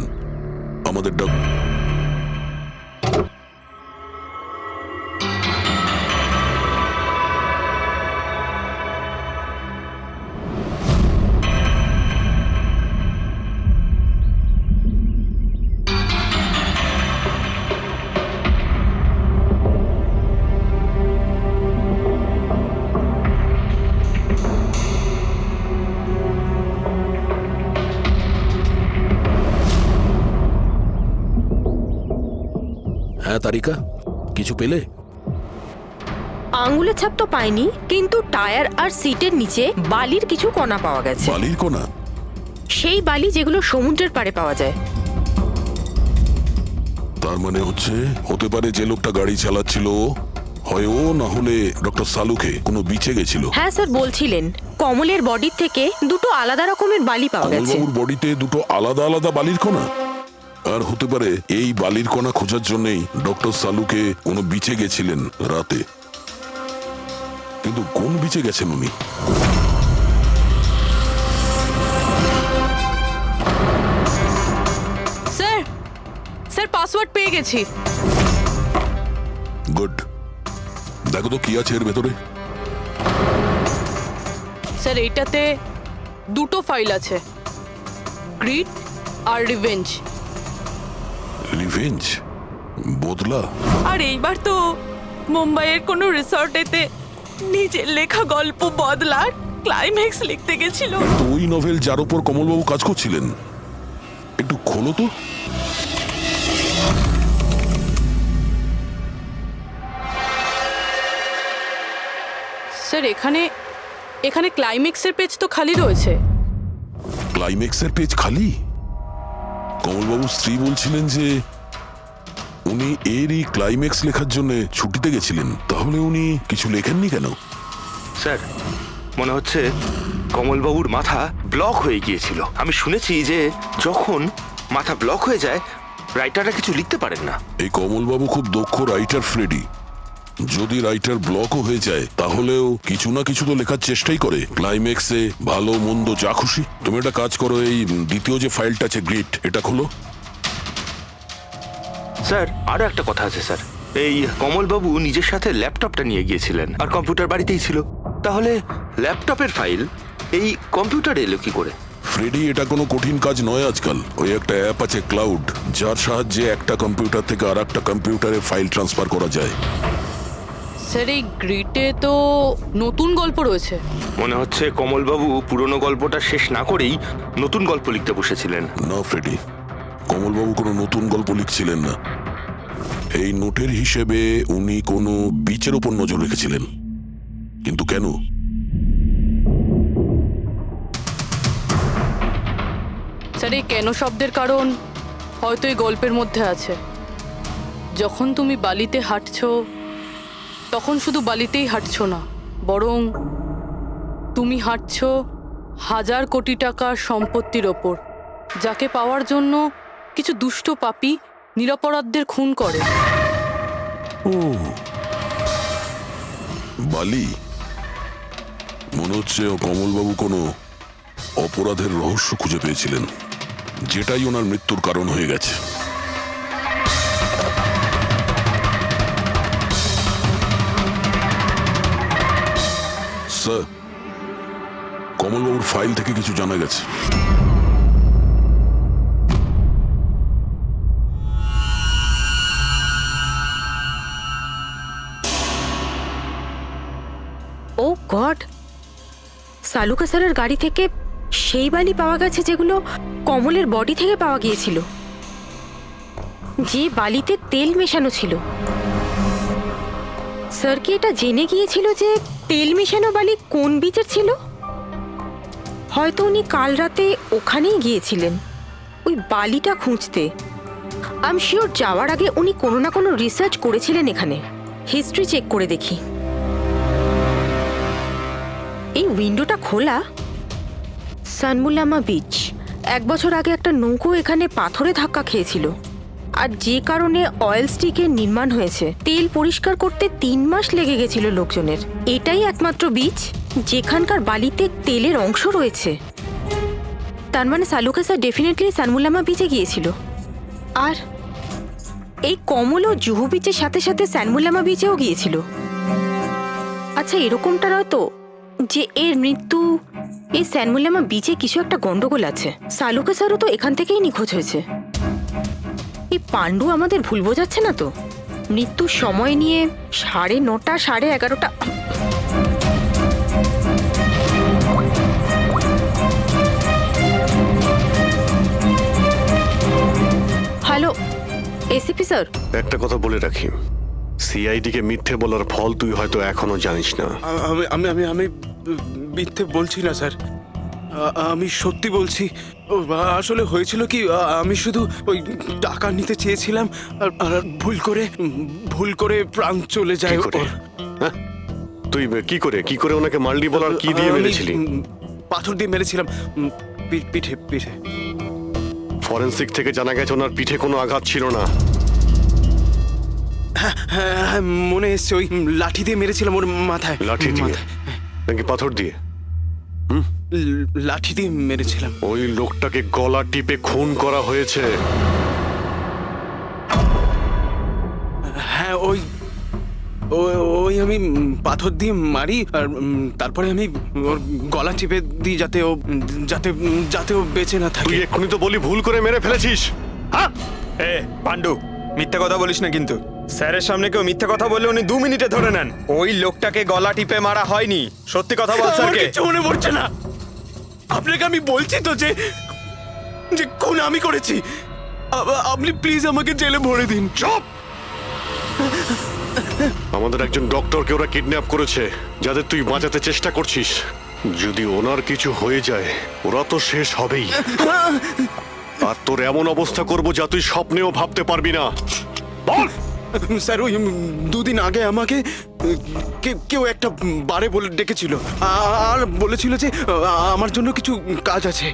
Speaker 7: আমাদের হ্যাঁ তারিকা, কিছু পেলে?
Speaker 11: আঙ্গুলের ছাপ তো পাইনি, কিন্তু টায়ার আর সিটের নিচে বালির কিছু কণা পাওয়া গেছে।
Speaker 7: বালির কণা?
Speaker 11: সেই বালি যেগুলো সমুদ্রের পাড়ে পাওয়া যায়।
Speaker 7: তার মানে হচ্ছে হতে পারে যে লোকটা গাড়ি চালাচ্ছিল হয় ও, না হলে ডক্টর সালুকে কোনো বিচে গেছিল।
Speaker 11: হ্যাঁ স্যার, বলছিলেন কমলের বডির থেকে দুটো আলাদা রকমের বালি পাওয়া গেছে।
Speaker 7: কমলবাবুর বডিতে দুটো আলাদা আলাদা বালির কণা? আর হতে পারে এই বালির কণা খোঁজার জন্যই ডক্টর সালুকে কোনো বিচে গেছিলেন রাতে। কিন্তু কোন বিচে গেছেন উনি?
Speaker 9: স্যার, স্যার পাসওয়ার্ড পেয়ে গেছি।
Speaker 7: গুড, দেখো তো কি আছে এর ভেতরে।
Speaker 9: স্যার এইটাতে দুটো ফাইল আছে, গ্রিড আর রিভেঞ্জ।
Speaker 7: রিভেঞ্জ? বদলা?
Speaker 4: আর এইবার তো মুম্বাইয়ের কোনো রিসর্টেতে নিজের লেখা গল্প বদলার ক্লাইম্যাক্স লিখতে গেছিল।
Speaker 7: তো ওই নভেল যার উপর কমলবাবু কাজ করছিলেন, একটু খোলো তো।
Speaker 9: স্যার এখানে এখানে ক্লাইম্যাক্সের পেজ তো খালি রয়েছে।
Speaker 7: ক্লাইম্যাক্সের পেজ খালি? কমলবাবুর স্ত্রী বলছিলেন যে উনি এরই ক্লাইম্যাক্স লেখার জন্য ছুটিতে গেছিলেন। তাহলে উনি কিছু লেখেননি কেন?
Speaker 17: স্যার, মনে হচ্ছে কমলবাবুর মাথা ব্লক হয়ে গিয়েছিল। আমি শুনেছি যে যখন মাথা ব্লক হয়ে যায় রাইটাররা কিছু লিখতে পারেন না।
Speaker 7: এই কমলবাবু খুব দক্ষ রাইটার ফ্রেডি। যদি রাইটার ব্লকও হয়ে যায় তাহলেও কিছু না কিছু তো লেখার চেষ্টাই করে। ক্লাইম্যাক্সে ভালো মন্দ যা খুশি। তুমি একটা কাজ করো, এই দ্বিতীয় যে ফাইলটা আছে গ্রিড, এটা খোলো।
Speaker 17: স্যার, আরো একটা কথা আছে স্যার। এই কমলবাবু নিজের সাথে ল্যাপটপটা নিয়ে গিয়েছিলেন আর কম্পিউটার বাড়িতেই ছিল। তাহলে ল্যাপটপের ফাইল এই কম্পিউটারে এলো কি করে?
Speaker 7: ফ্রেডি, এটা কোনো কঠিন কাজ নয় আজকাল। ওই একটা অ্যাপ আছে ক্লাউড, যার সাহায্যে একটা কম্পিউটার থেকে আর একটা কম্পিউটারে ফাইল ট্রান্সফার করা যায়।
Speaker 9: স্যার এই গ্রিডে তো নতুন গল্প রয়েছে।
Speaker 17: মনে হচ্ছে কমলবাবু পুরনো গল্পটা শেষ না করেই নতুন গল্প লিখতে বসেছিলেন।
Speaker 7: না ফ্রেডি, কমলবাবু কোনো নতুন গল্প লিখছিলেন না। এই নোটের হিসেবে উনি কোনো বিচের ওপর নজর রেখেছিলেন। কিন্তু কেন?
Speaker 9: স্যার এই কেন শব্দের কারণ হয়তো এই গল্পের মধ্যে আছে। যখন তুমি বালিতে হাঁটছো তখন শুধু বালিতেই হাঁটছো না, বরং তুমি হাঁটছো 1000 কোটি টাকার সম্পত্তির ওপর, যাকে পাওয়ার জন্য কিছু দুষ্ট পাপী নিরপরাধদের খুন করে।
Speaker 7: ও বালি, মনে হচ্ছে কমলবাবু কোনো অপরাধের রহস্য খুঁজে পেয়েছিলেন, যেটাই ওনার মৃত্যুর কারণ হয়ে গেছে। স্যার, কমলবাবুর ফাইল থেকে কিছু জানা গেছে।
Speaker 11: ও গড, সালুকা স্যারের গাড়ি থেকে সেই বালি পাওয়া গেছে যেগুলো কমলের বডি থেকে পাওয়া গিয়েছিল, যে বালিতে তেল মেশানো ছিল। স্যার কি এটা জেনে গিয়েছিল যে তেল মেশানো বালি কোন বিচের ছিল? হয়তো উনি কাল রাতে ওখানেই গিয়েছিলেন ওই বালিটা খুঁজতে। আই এম শিওর যাওয়ার আগে উনি কোনো না কোনো রিসার্চ করেছিলেন এখানে। হিস্ট্রি চেক করে দেখি। এই উইন্ডোটা খোলা। সানমুলামা বিচ, 1 বছর আগে একটা নৌকো এখানে পাথরে ধাক্কা খেয়েছিল, আর যে কারণে অয়েল স্টিকের নির্মাণ হয়েছে। তেল পরিষ্কার করতে 3 মাস লেগে গেছিল লোকজনের। এটাই একমাত্র বিচ যেখানকার বালিতে তেলের অংশ রয়েছে। তার মানে সালুকা স্যার ডেফিনেটলি সানমুলামা বিচে গিয়েছিল। আর এই কমল ও জুহু বিচের সাথে সাথে সানমুলামা বিচেও গিয়েছিল। আচ্ছা, এরকমটা নয় তো যে এর মৃত্যু এই সানমুলামা বিচে কিছু একটা গন্ডগোল আছে? সালুকা স্যারও তো এখান থেকেই নিখোঁজ হয়েছে। এই পাণ্ডু আমাদের ভুল বোঝাচ্ছে না তো? মৃত্যুর সময় নিয়ে 9:30 11:30। হ্যালো, এসিপি স্যার,
Speaker 10: একটা কথা বলে রাখি, সিআইডি কে মিথ্যে বলার ফল তুই হয়তো এখনো জানিস না।
Speaker 5: আমি আমি আমি মিথ্যে বলছি না স্যার, আমি সত্যি বলছি। আসলে হয়েছিল কি, আমি শুধু ওই টাকা নিতে চেয়েছিলাম আর ভুল করে প্রাণ চলে যায় ওর।
Speaker 10: হ্যাঁ? তুই কি করে ওনাকে মারলি বলার কি দিয়ে মেরেছিলি?
Speaker 5: পাথর দিয়ে মেরেছিলাম, পিঠে পিঠে।
Speaker 10: ফরেনসিক থেকে জানা গেছে ওনার পিঠে কোনো আঘাত ছিল না।
Speaker 5: হ্যাঁ, মনে এসছে, ওই লাঠি দিয়ে মেরেছিলাম ওর মাথায়।
Speaker 10: লাঠি দিয়ে নাকি পাথর দিয়ে?
Speaker 5: লাঠি দিয়ে মেরেছিলাম।
Speaker 10: ওই লোকটাকে গলা টিপে খুন করা হয়েছে।
Speaker 5: হ্যাঁ, ওই আমি পাথর দিয়ে মারি আর তারপরে আমি ওর গলা টিপে দিই যাতে ও বেঁচে না থাকে।
Speaker 10: তুই এক্ষুনি তো বলি ভুল করে মেরে ফেলেছিস।
Speaker 19: হ্যাঁ এ পান্ডু, মিথ্যে কথা বলিস না কিন্তু। স্যারের সামনে কেউ মিথ্যে কথা বললে উনি 2 মিনিটে ধরে নেন। ওই লোকটাকে গলা টিপে মারা হয়নি। সত্যি কথা বল স্যারকে।
Speaker 5: কিছু মনে পড়ছে না। আপনাকে আমি বলছি তো যে খুন আমি করেছি। আপনি প্লিজ আমাকে জেলে ভরে দিন।
Speaker 10: চুপ! আমাদের একজন ডক্টরকে ওরা কিডন্যাপ করেছে, যাদের তুই বাঁচাতে চেষ্টা করছিস। যদি ওনার কিছু হয়ে যায় ওরা তো শেষ হবেই। আর তোর এমন অবস্থা করব যা তুই স্বপ্নেও ভাবতে পারবি না। বল!
Speaker 5: স্যার, ওই 2 দিন আগে আমাকে কেউ একটা বারে বলে ডেকেছিল আর বলেছিল যে আমার জন্য কিছু কাজ আছে।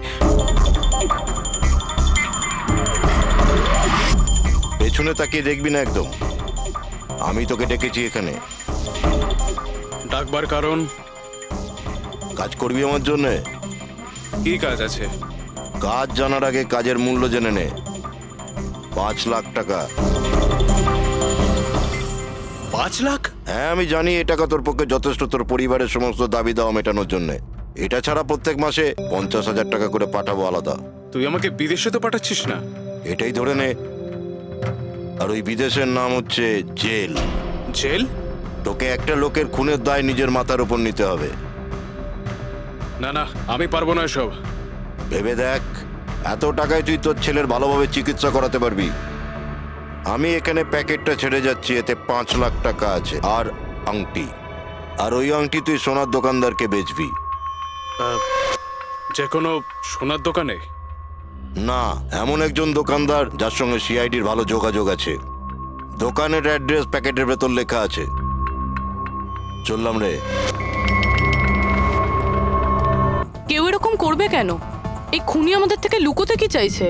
Speaker 12: পেছনে তাকিয়ে দেখবি না একদম। আমি তোকে ডেকেছি এখানে।
Speaker 5: ডাকবার কারণ?
Speaker 12: কাজ করবি আমার জন্যে?
Speaker 5: কি কাজ আছে?
Speaker 12: কাজ জানার আগে কাজের মূল্য জেনে নে। 5 লাখ টাকা।
Speaker 5: 5 লাখ?
Speaker 12: হ্যাঁ, আমি জানি এই টাকা তোর পক্ষে যথেষ্ট তোর পরিবারের সমস্ত দাবি দাওয়া মেটানোর জন্য। এটা ছাড়া প্রত্যেক মাসে 50,000 টাকা করে পাঠাবো আলাদা।
Speaker 5: তুই আমাকে বিদেশে তো পাঠাচ্ছিস না?
Speaker 12: এটাই ধরে নে। আর ওই বিদেশের নাম হচ্ছে জেল।
Speaker 5: জেল?
Speaker 12: তোকে একটা লোকের খুনের দায় নিজের মাথার উপর নিতে হবে।
Speaker 5: না, আমি পারবো না এসব।
Speaker 12: ভেবে দেখ, এত টাকায় তুই তোর ছেলের ভালোভাবে চিকিৎসা করাতে পারবি। আমি এখানে প্যাকেটটা ছেড়ে যাচ্ছি, এতে 5 লাখ টাকা আছে আর আংটি। আর ওই আংটি তুই সোনার দোকানদারকে বেচবি।
Speaker 5: যে কোনো সোনার দোকানে?
Speaker 12: না, এমন একজন দোকানদার যার সঙ্গে সিআইডির ভালো যোগাযোগ আছে। দোকানের অ্যাড্রেস প্যাকেটের ভেতর লেখা আছে। চললাম রে।
Speaker 9: কেউ এরকম করবে কেন? এই খুনি আমাদের থেকে লুকোতে কি চাইছে?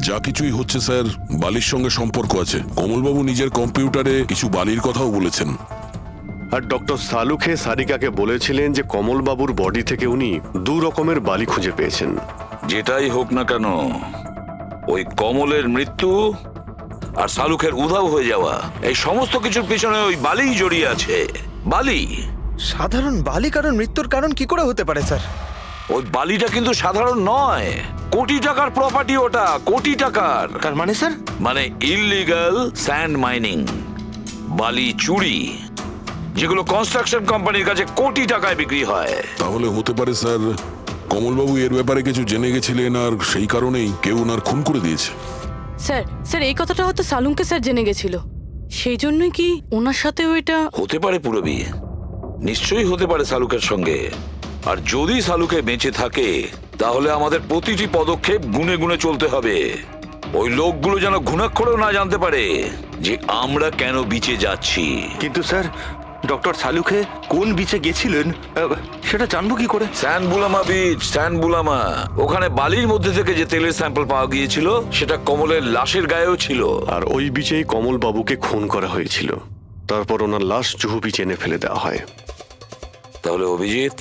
Speaker 7: যা কিছুই হচ্ছে স্যার, বালির সঙ্গে সম্পর্ক আছে। কমলবাবু নিজের কম্পিউটারে কিছু বালির কথাও বলেছেন।
Speaker 10: আর ডক্টর সালুখে সারিকাকে বলেছিলেন যে কমলবাবুর বডি থেকে উনি 2 রকমের বালি খুঁজে পেয়েছেন।
Speaker 13: যেটাই হোক না কেন, ওই কমলের মৃত্যু আর শালুকের উধাও হয়ে যাওয়া, এই সমস্ত কিছুর পিছনে ওই বালিই জড়িয়ে আছে। বালি?
Speaker 19: সাধারণ বালি কারণ মৃত্যুর কারণ কি করে হতে পারে স্যার?
Speaker 13: ওই বালিটা কিন্তু সাধারণ নয়, কোটি টাকার প্রপার্টি ওটা, কোটি টাকার।
Speaker 19: তার মানে স্যার?
Speaker 13: মানে ইললিগাল স্যান্ড মাইনিং, বালি চুরি, যেগুলো কনস্ট্রাকশন কোম্পানির কাছে কোটি টাকায় বিক্রি হয়।
Speaker 7: তাহলে হতে পারে স্যার কমলবাবু এর ব্যাপারে কিছু জেনে গেছিলেন আর সেই কারণেই কেউ ওনার খুন করে দিয়েছে।
Speaker 9: স্যার এই কথাটা হয়তো সালুঙ্কে স্যার জেনে গেছিল, সেই জন্যই কি ওনার সাথে ওইটা
Speaker 13: হতে পারে। পুরবি নিশ্চয়ই হতে পারে শালুকের সঙ্গে। আর যদি শালুকে বেঁচে থাকে তাহলে আমাদের প্রতিটি পদক্ষেপ গুনে গুনে চলতে হবে। ওই লোকগুলো যেন ঘুণাক্ষরেও না জানতে পারে যে আমরা কেন বিচে যাচ্ছি।
Speaker 17: কিন্তু স্যার, ডক্টর সালুখে কোন বিচে গেছিলেন সেটা জানবো কি করে?
Speaker 13: স্যানবুলামা বিচ, স্যানবুলামা। ওখানে বালির মধ্যে থেকে যে তেলের স্যাম্পল পাওয়া গিয়েছিল সেটা কমলের লাশের গায়েও ছিল।
Speaker 10: আর ওই বিচেই কমলবাবুকে খুন করা হয়েছিল। তারপর ওনার লাশ জুহু বিচে এনে ফেলে দেওয়া হয়।
Speaker 13: তাহলে অভিজিৎ,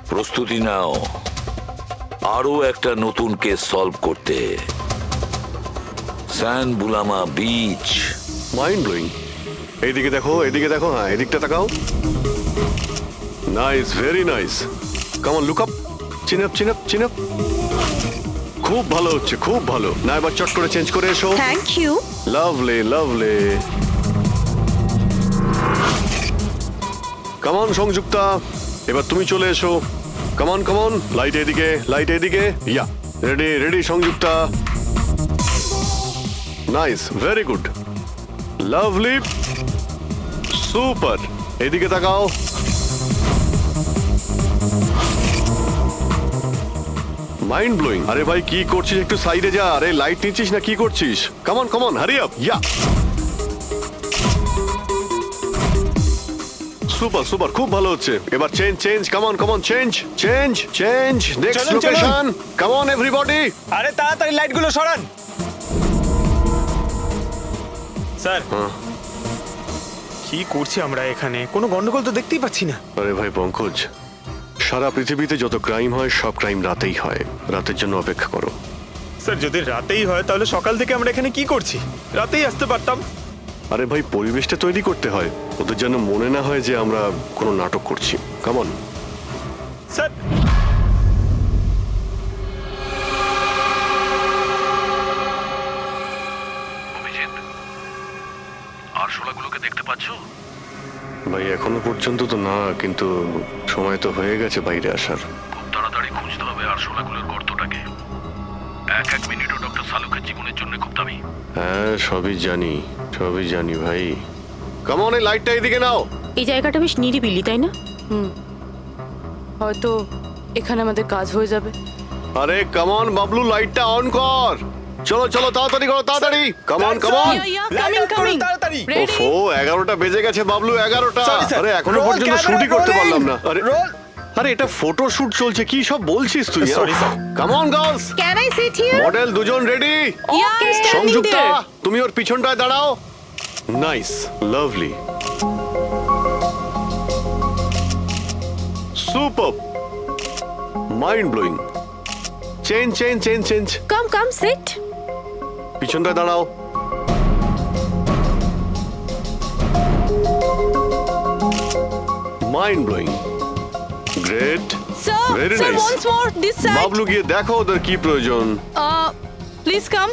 Speaker 13: প্রস্তুতি নাও আরো একটা নতুন কেস সলভ করতে। স্যানবুলামা বিচ।
Speaker 10: Mind blowing. এইদিকে দেখো, এদিকে দেখো, হ্যাঁ এদিকটা তাকাও। Nice, very nice. Come on, look up, chin up, chin up, chin up. খুব ভালো হচ্ছে, খুব ভালো। না এবার চট করে চেঞ্জ করে এসো।
Speaker 11: Thank you.
Speaker 10: Lovely, lovely. Come on Sanjukta, এবার তুমি চলে এসো। Come on, come on. Light এদিকে, লাইট এদিকে। Yeah, ready, ready Sanjukta. Nice, very good, lovely, super. এদিকে তাকাও। Mind blowing. আরে ভাই কি করছিস, একটু সাইডে যা। আরে লাইট নিচ্ছিস না কি করছিস? Come on come on, hurry up. Yeah, super super, খুব ভালো হচ্ছে। এবার change change, come on come on, change change change, next
Speaker 19: চলুন, চলুন।
Speaker 10: Location, come on everybody.
Speaker 19: আরে তাড়াতাড়ি লাইটগুলো সরান। স্যার, কি করছি আমরা এখানে? কোনো গন্ডগোল তো দেখতেই পাচ্ছি না।
Speaker 10: আরে ভাই পঙ্কজ, সারা পৃথিবীতে যত ক্রাইম হয় সব ক্রাইম রাতেই হয়। রাতের জন্য অপেক্ষা করো।
Speaker 19: স্যার, যদি রাতেই হয় তাহলে সকাল থেকে আমরা এখানে কি করছি? রাতেই আসতে পারতাম।
Speaker 10: আরে ভাই, পরিবেশটা তৈরি করতে হয়, ওদের যেন মনে না হয় যে আমরা কোনো নাটক করছি। Come on
Speaker 19: sir.
Speaker 7: অভিজিৎ, আরশোলাগুলোকে দেখতে পাচ্ছো?
Speaker 10: ভাই এখনো পর্যন্ত তো না, কিন্তু সময় তো হয়ে গেছে বাইরে আসার।
Speaker 7: খুব তাড়াতাড়ি খুঁজতে হবে আরশোলাগুলোর গর্তটাকে। এক মিনিটও ডক্টর সালুকের জীবনের জন্য খুব দামি।
Speaker 10: হ্যাঁ, সবই জানি ভাই। কামন, এই লাইটটা এদিকে নাও।
Speaker 11: এই জায়গাটা বেশ নিরিবিলি, তাই না?
Speaker 9: হয়তো এখানে আমাদের কাজ হয়ে যাবে।
Speaker 10: আরে কামন বাবলু, লাইটটা অন কর। চলো চলো, তাড়াতাড়ি করো, তাড়াতাড়ি। কামন কামন,
Speaker 19: তাড়াতাড়ি।
Speaker 10: ওফো, 11টা বেজে গেছে বাবলু, 11টা।
Speaker 19: Sorry, sir.
Speaker 10: আরে এখনো
Speaker 19: Roll
Speaker 10: পর্যন্ত
Speaker 19: camera,
Speaker 10: শুটই করতে
Speaker 19: rolling.
Speaker 10: পারলাম না। আরে
Speaker 19: Roll.
Speaker 10: আরে এটা ফটো শুট চলছে, কি সব বলছিস তুই?
Speaker 19: Sorry, sir.
Speaker 10: Come on girls,
Speaker 11: can I sit here?
Speaker 10: Model দুজন রেডি। সংযুক্তা, তুমি ওর পিছনটায় দাঁড়াও। Nice, lovely, super, mind blowing. Change change change change,
Speaker 11: come sit.
Speaker 10: পিছনটায় দাঁড়াও। Mind blowing, great, very nice.
Speaker 9: once more this side.
Speaker 10: Bablu গিয়ে দেখো ওদের কি প্রয়োজন।
Speaker 9: Please come.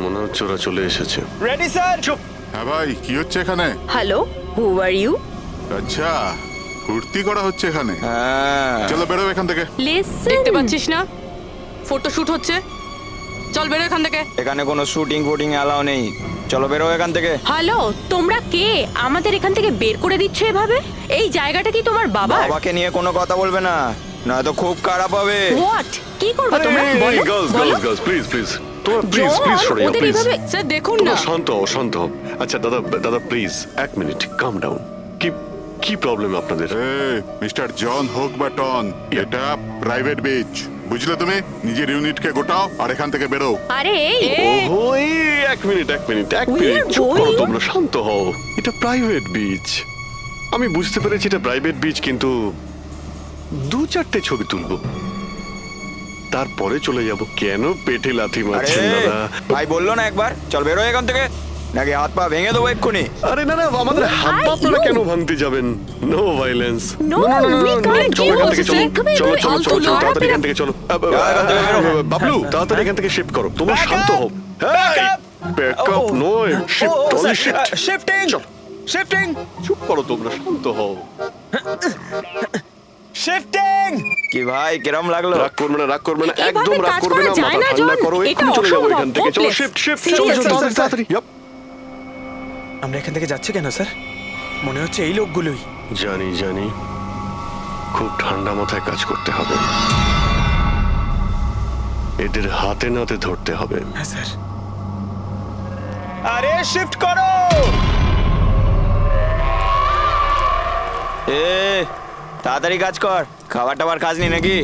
Speaker 10: মনে হচ্ছে ওরা চলে এসেছে।
Speaker 19: Ready sir.
Speaker 10: চুপ।
Speaker 6: হ্যাঁ ভাই, কি হচ্ছে এখানে?
Speaker 11: Hello, who are you?
Speaker 6: আচ্ছা, ফুর্তি করা হচ্ছে এখানে। চলো বেরো এখান থেকে।
Speaker 9: দেখতে পাচ্ছিস না ফটো শুট হচ্ছে? চল বেরো এখান থেকে।
Speaker 20: এখানে কোনো শুটিং ফুটিং অ্যালাউ নেই, চলো বেরো এখান থেকে।
Speaker 11: হ্যালো, তোমরা কে? আমাদের এখান থেকে বের করে দিচ্ছ এভাবে? এই জায়গাটা কি তোমার বাবার?
Speaker 20: বাবাকে নিয়ে কোনো কথা বলবে না, নয়তো খুব খারাপ হবে।
Speaker 11: হোয়াট? কি করবে তোমরা? বলো
Speaker 10: গার্লস প্লিজ প্লিজ, তোমরা প্লিজ সরে যাও প্লিজ।
Speaker 9: স্যার দেখুন না।
Speaker 10: শান্ত হও, শান্ত হও। আচ্ছা দাদা প্লিজ এক মিনিট, কাম ডাউন। কি প্রবলেম আপনাদের?
Speaker 6: মিস্টার জন হোক বা টন, এটা প্রাইভেট বিচ, বুঝলে? তুমি নিজের ইউনিটকে গোটাও আর এখান থেকে বেরো।
Speaker 11: আরে
Speaker 10: ওহো, এক মিনিট চুপ করো তোমরা, শান্ত হও। এটা প্রাইভেট বিচ, আমি বুঝতে পেরেছি এটা প্রাইভেট বিচ, কিন্তু 2-4টে ছবি তুলবো, তারপরে চলে যাব। কেন পেটে লাথি মারছেন দাদা?
Speaker 20: ভাই বললো না একবার চল বেরো এখান থেকে, নাকি হাত পা ভেঙে দেবো এক্ষুনি?
Speaker 10: আরে না আমাদের হাত পা আপনারা কেন ভাঙতে যাবেন? No violence.
Speaker 11: No, we can't.
Speaker 10: চলো এখান থেকে, চলো তাড়াতাড়ি এখান থেকে চলো। বাবলু তাড়াতাড়ি এখান থেকে শিফট করো, তোমরা শান্ত হও। ব্যাকআপ নয়,
Speaker 19: শিফটিং।
Speaker 10: চুপ করো তোমরা, শান্ত হও।
Speaker 19: শিফটিং।
Speaker 20: কি ভাই কিরম লাগলো?
Speaker 10: রাগ করবে না, একদম রাগ করবে না, মাথা ঠান্ডা করো, এক্ষুনি চলে যাবো এখান থেকে। চলো শিফট চলো তাড়াতাড়ি।
Speaker 19: আমরা এখান থেকে যাচ্ছি কেন স্যার? মনে হচ্ছে এই লোকগুলোই।
Speaker 10: জানি, খুব ঠান্ডা মাথায় কাজ করতে হবে, এদের হাতে নাতে ধরতে হবে।
Speaker 19: হ্যাঁ স্যার। আরে শিফট করো।
Speaker 20: তাড়াতাড়ি কাজ কর, খাবার টাবার খাস নি নাকি?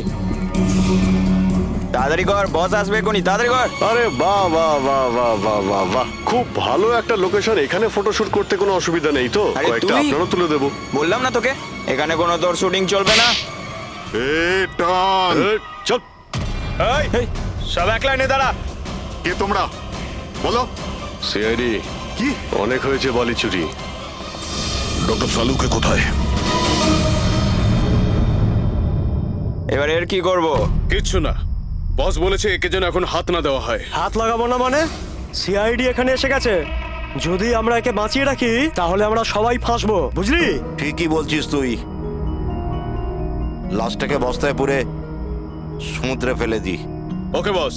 Speaker 20: তাড়াতাড়ি কর, বস আসবে এখনই, তাড়াতাড়ি কর।
Speaker 10: আরে বাহ, খুব ভালো একটা লোকেশন, এখানে ফটোশুট করতে কোনো অসুবিধা নেই তো? কয়েকটা আপনারও তুলে দেবো।
Speaker 20: বললাম না তোকে এখানে কোনো তোর শুটিং চলবে না।
Speaker 10: চল,
Speaker 19: সব এক লাইনে দাঁড়া।
Speaker 6: কে তোমরা? বলো।
Speaker 10: সিআইডি।
Speaker 6: কি?
Speaker 10: অনেক হয়েছে বালি চুরি।
Speaker 7: ডক্টর সালুকে কোথায়?
Speaker 20: এবার এর কি করব?
Speaker 5: কিচ্ছু না, বস বলেছে একে যেন এখন হাত না দেওয়া হয়।
Speaker 14: হাত লাগাবো না মানে? সিআইডি এখানে এসে গেছে, যদি আমরা একে বাঁচিয়ে রাখি তাহলে আমরা সবাই ফাঁসবো, বুঝলি?
Speaker 12: ঠিকই বলছিস তুই। লাশটাকে বস্তায় পুরে সমুদ্রে ফেলে দি।
Speaker 5: Okay boss.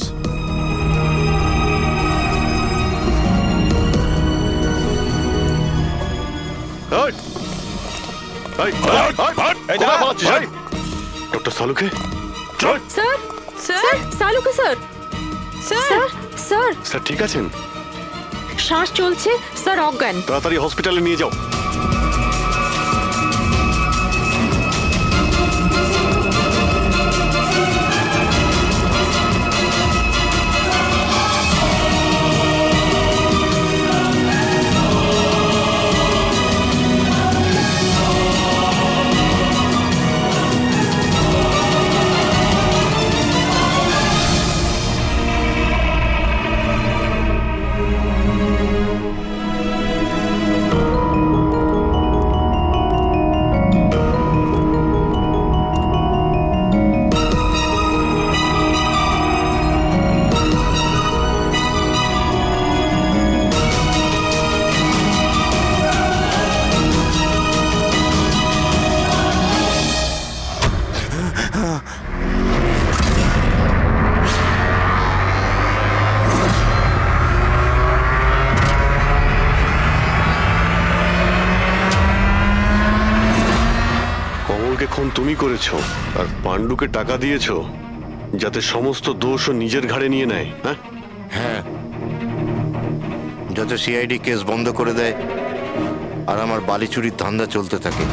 Speaker 10: Doctor Saluke
Speaker 11: sir sir Saluke sir sir sir
Speaker 10: sir ঠিক আছেন?
Speaker 11: শ্বাস চলছে স্যার, অজ্ঞান।
Speaker 10: তাড়াতাড়ি হসপিটালে নিয়ে যাও। কমলকে খুন তুমি করেছো আর পাণ্ডুকে টাকা দিয়েছো যাতে সমস্ত দোষ ও নিজের ঘাড়ে নিয়ে নেয়। হ্যাঁ
Speaker 12: হ্যাঁ, যাতে সিআইডি কেস বন্ধ করে দেয় আর আমার বালি চুরির ধান্দা চলতে থাকে।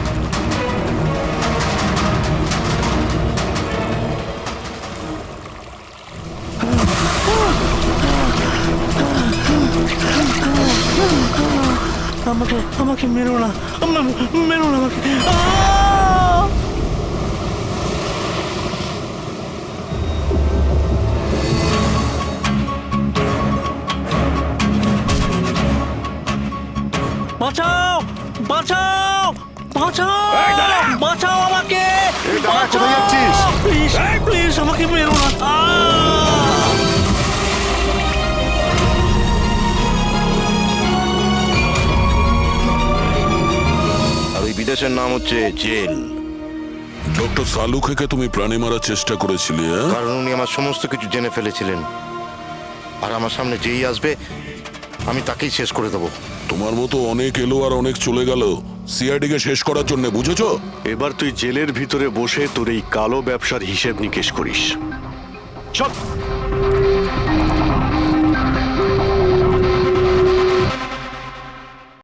Speaker 14: আমাকে আমাকে মেরো না, মেরো না আমাকে। বাঁচাও বাঁচাও বাঁচাও বাঁচাও আমাকে, প্লিজ প্লিজ আমাকে মেরো না।
Speaker 12: আর ওই বিদেশের নাম হচ্ছে জেল।
Speaker 7: ডক্টর সালুখেকে তুমি প্রাণে মারার চেষ্টা করেছিলে?
Speaker 12: কারণ উনি আমার সমস্ত কিছু জেনে ফেলেছিলেন, আর আমার সামনে যেই আসবে আমি তাকেই শেষ করে দেবো।
Speaker 7: তোমার মতো অনেক এলো আর অনেক চলে গেল সিআইডিকে শেষ করার জন্য, বুঝেছো?
Speaker 10: এবার তুই জেলের ভিতরে বসে তোর এই কালো ব্যবসার হিসেব নিকেশ করিস। চল।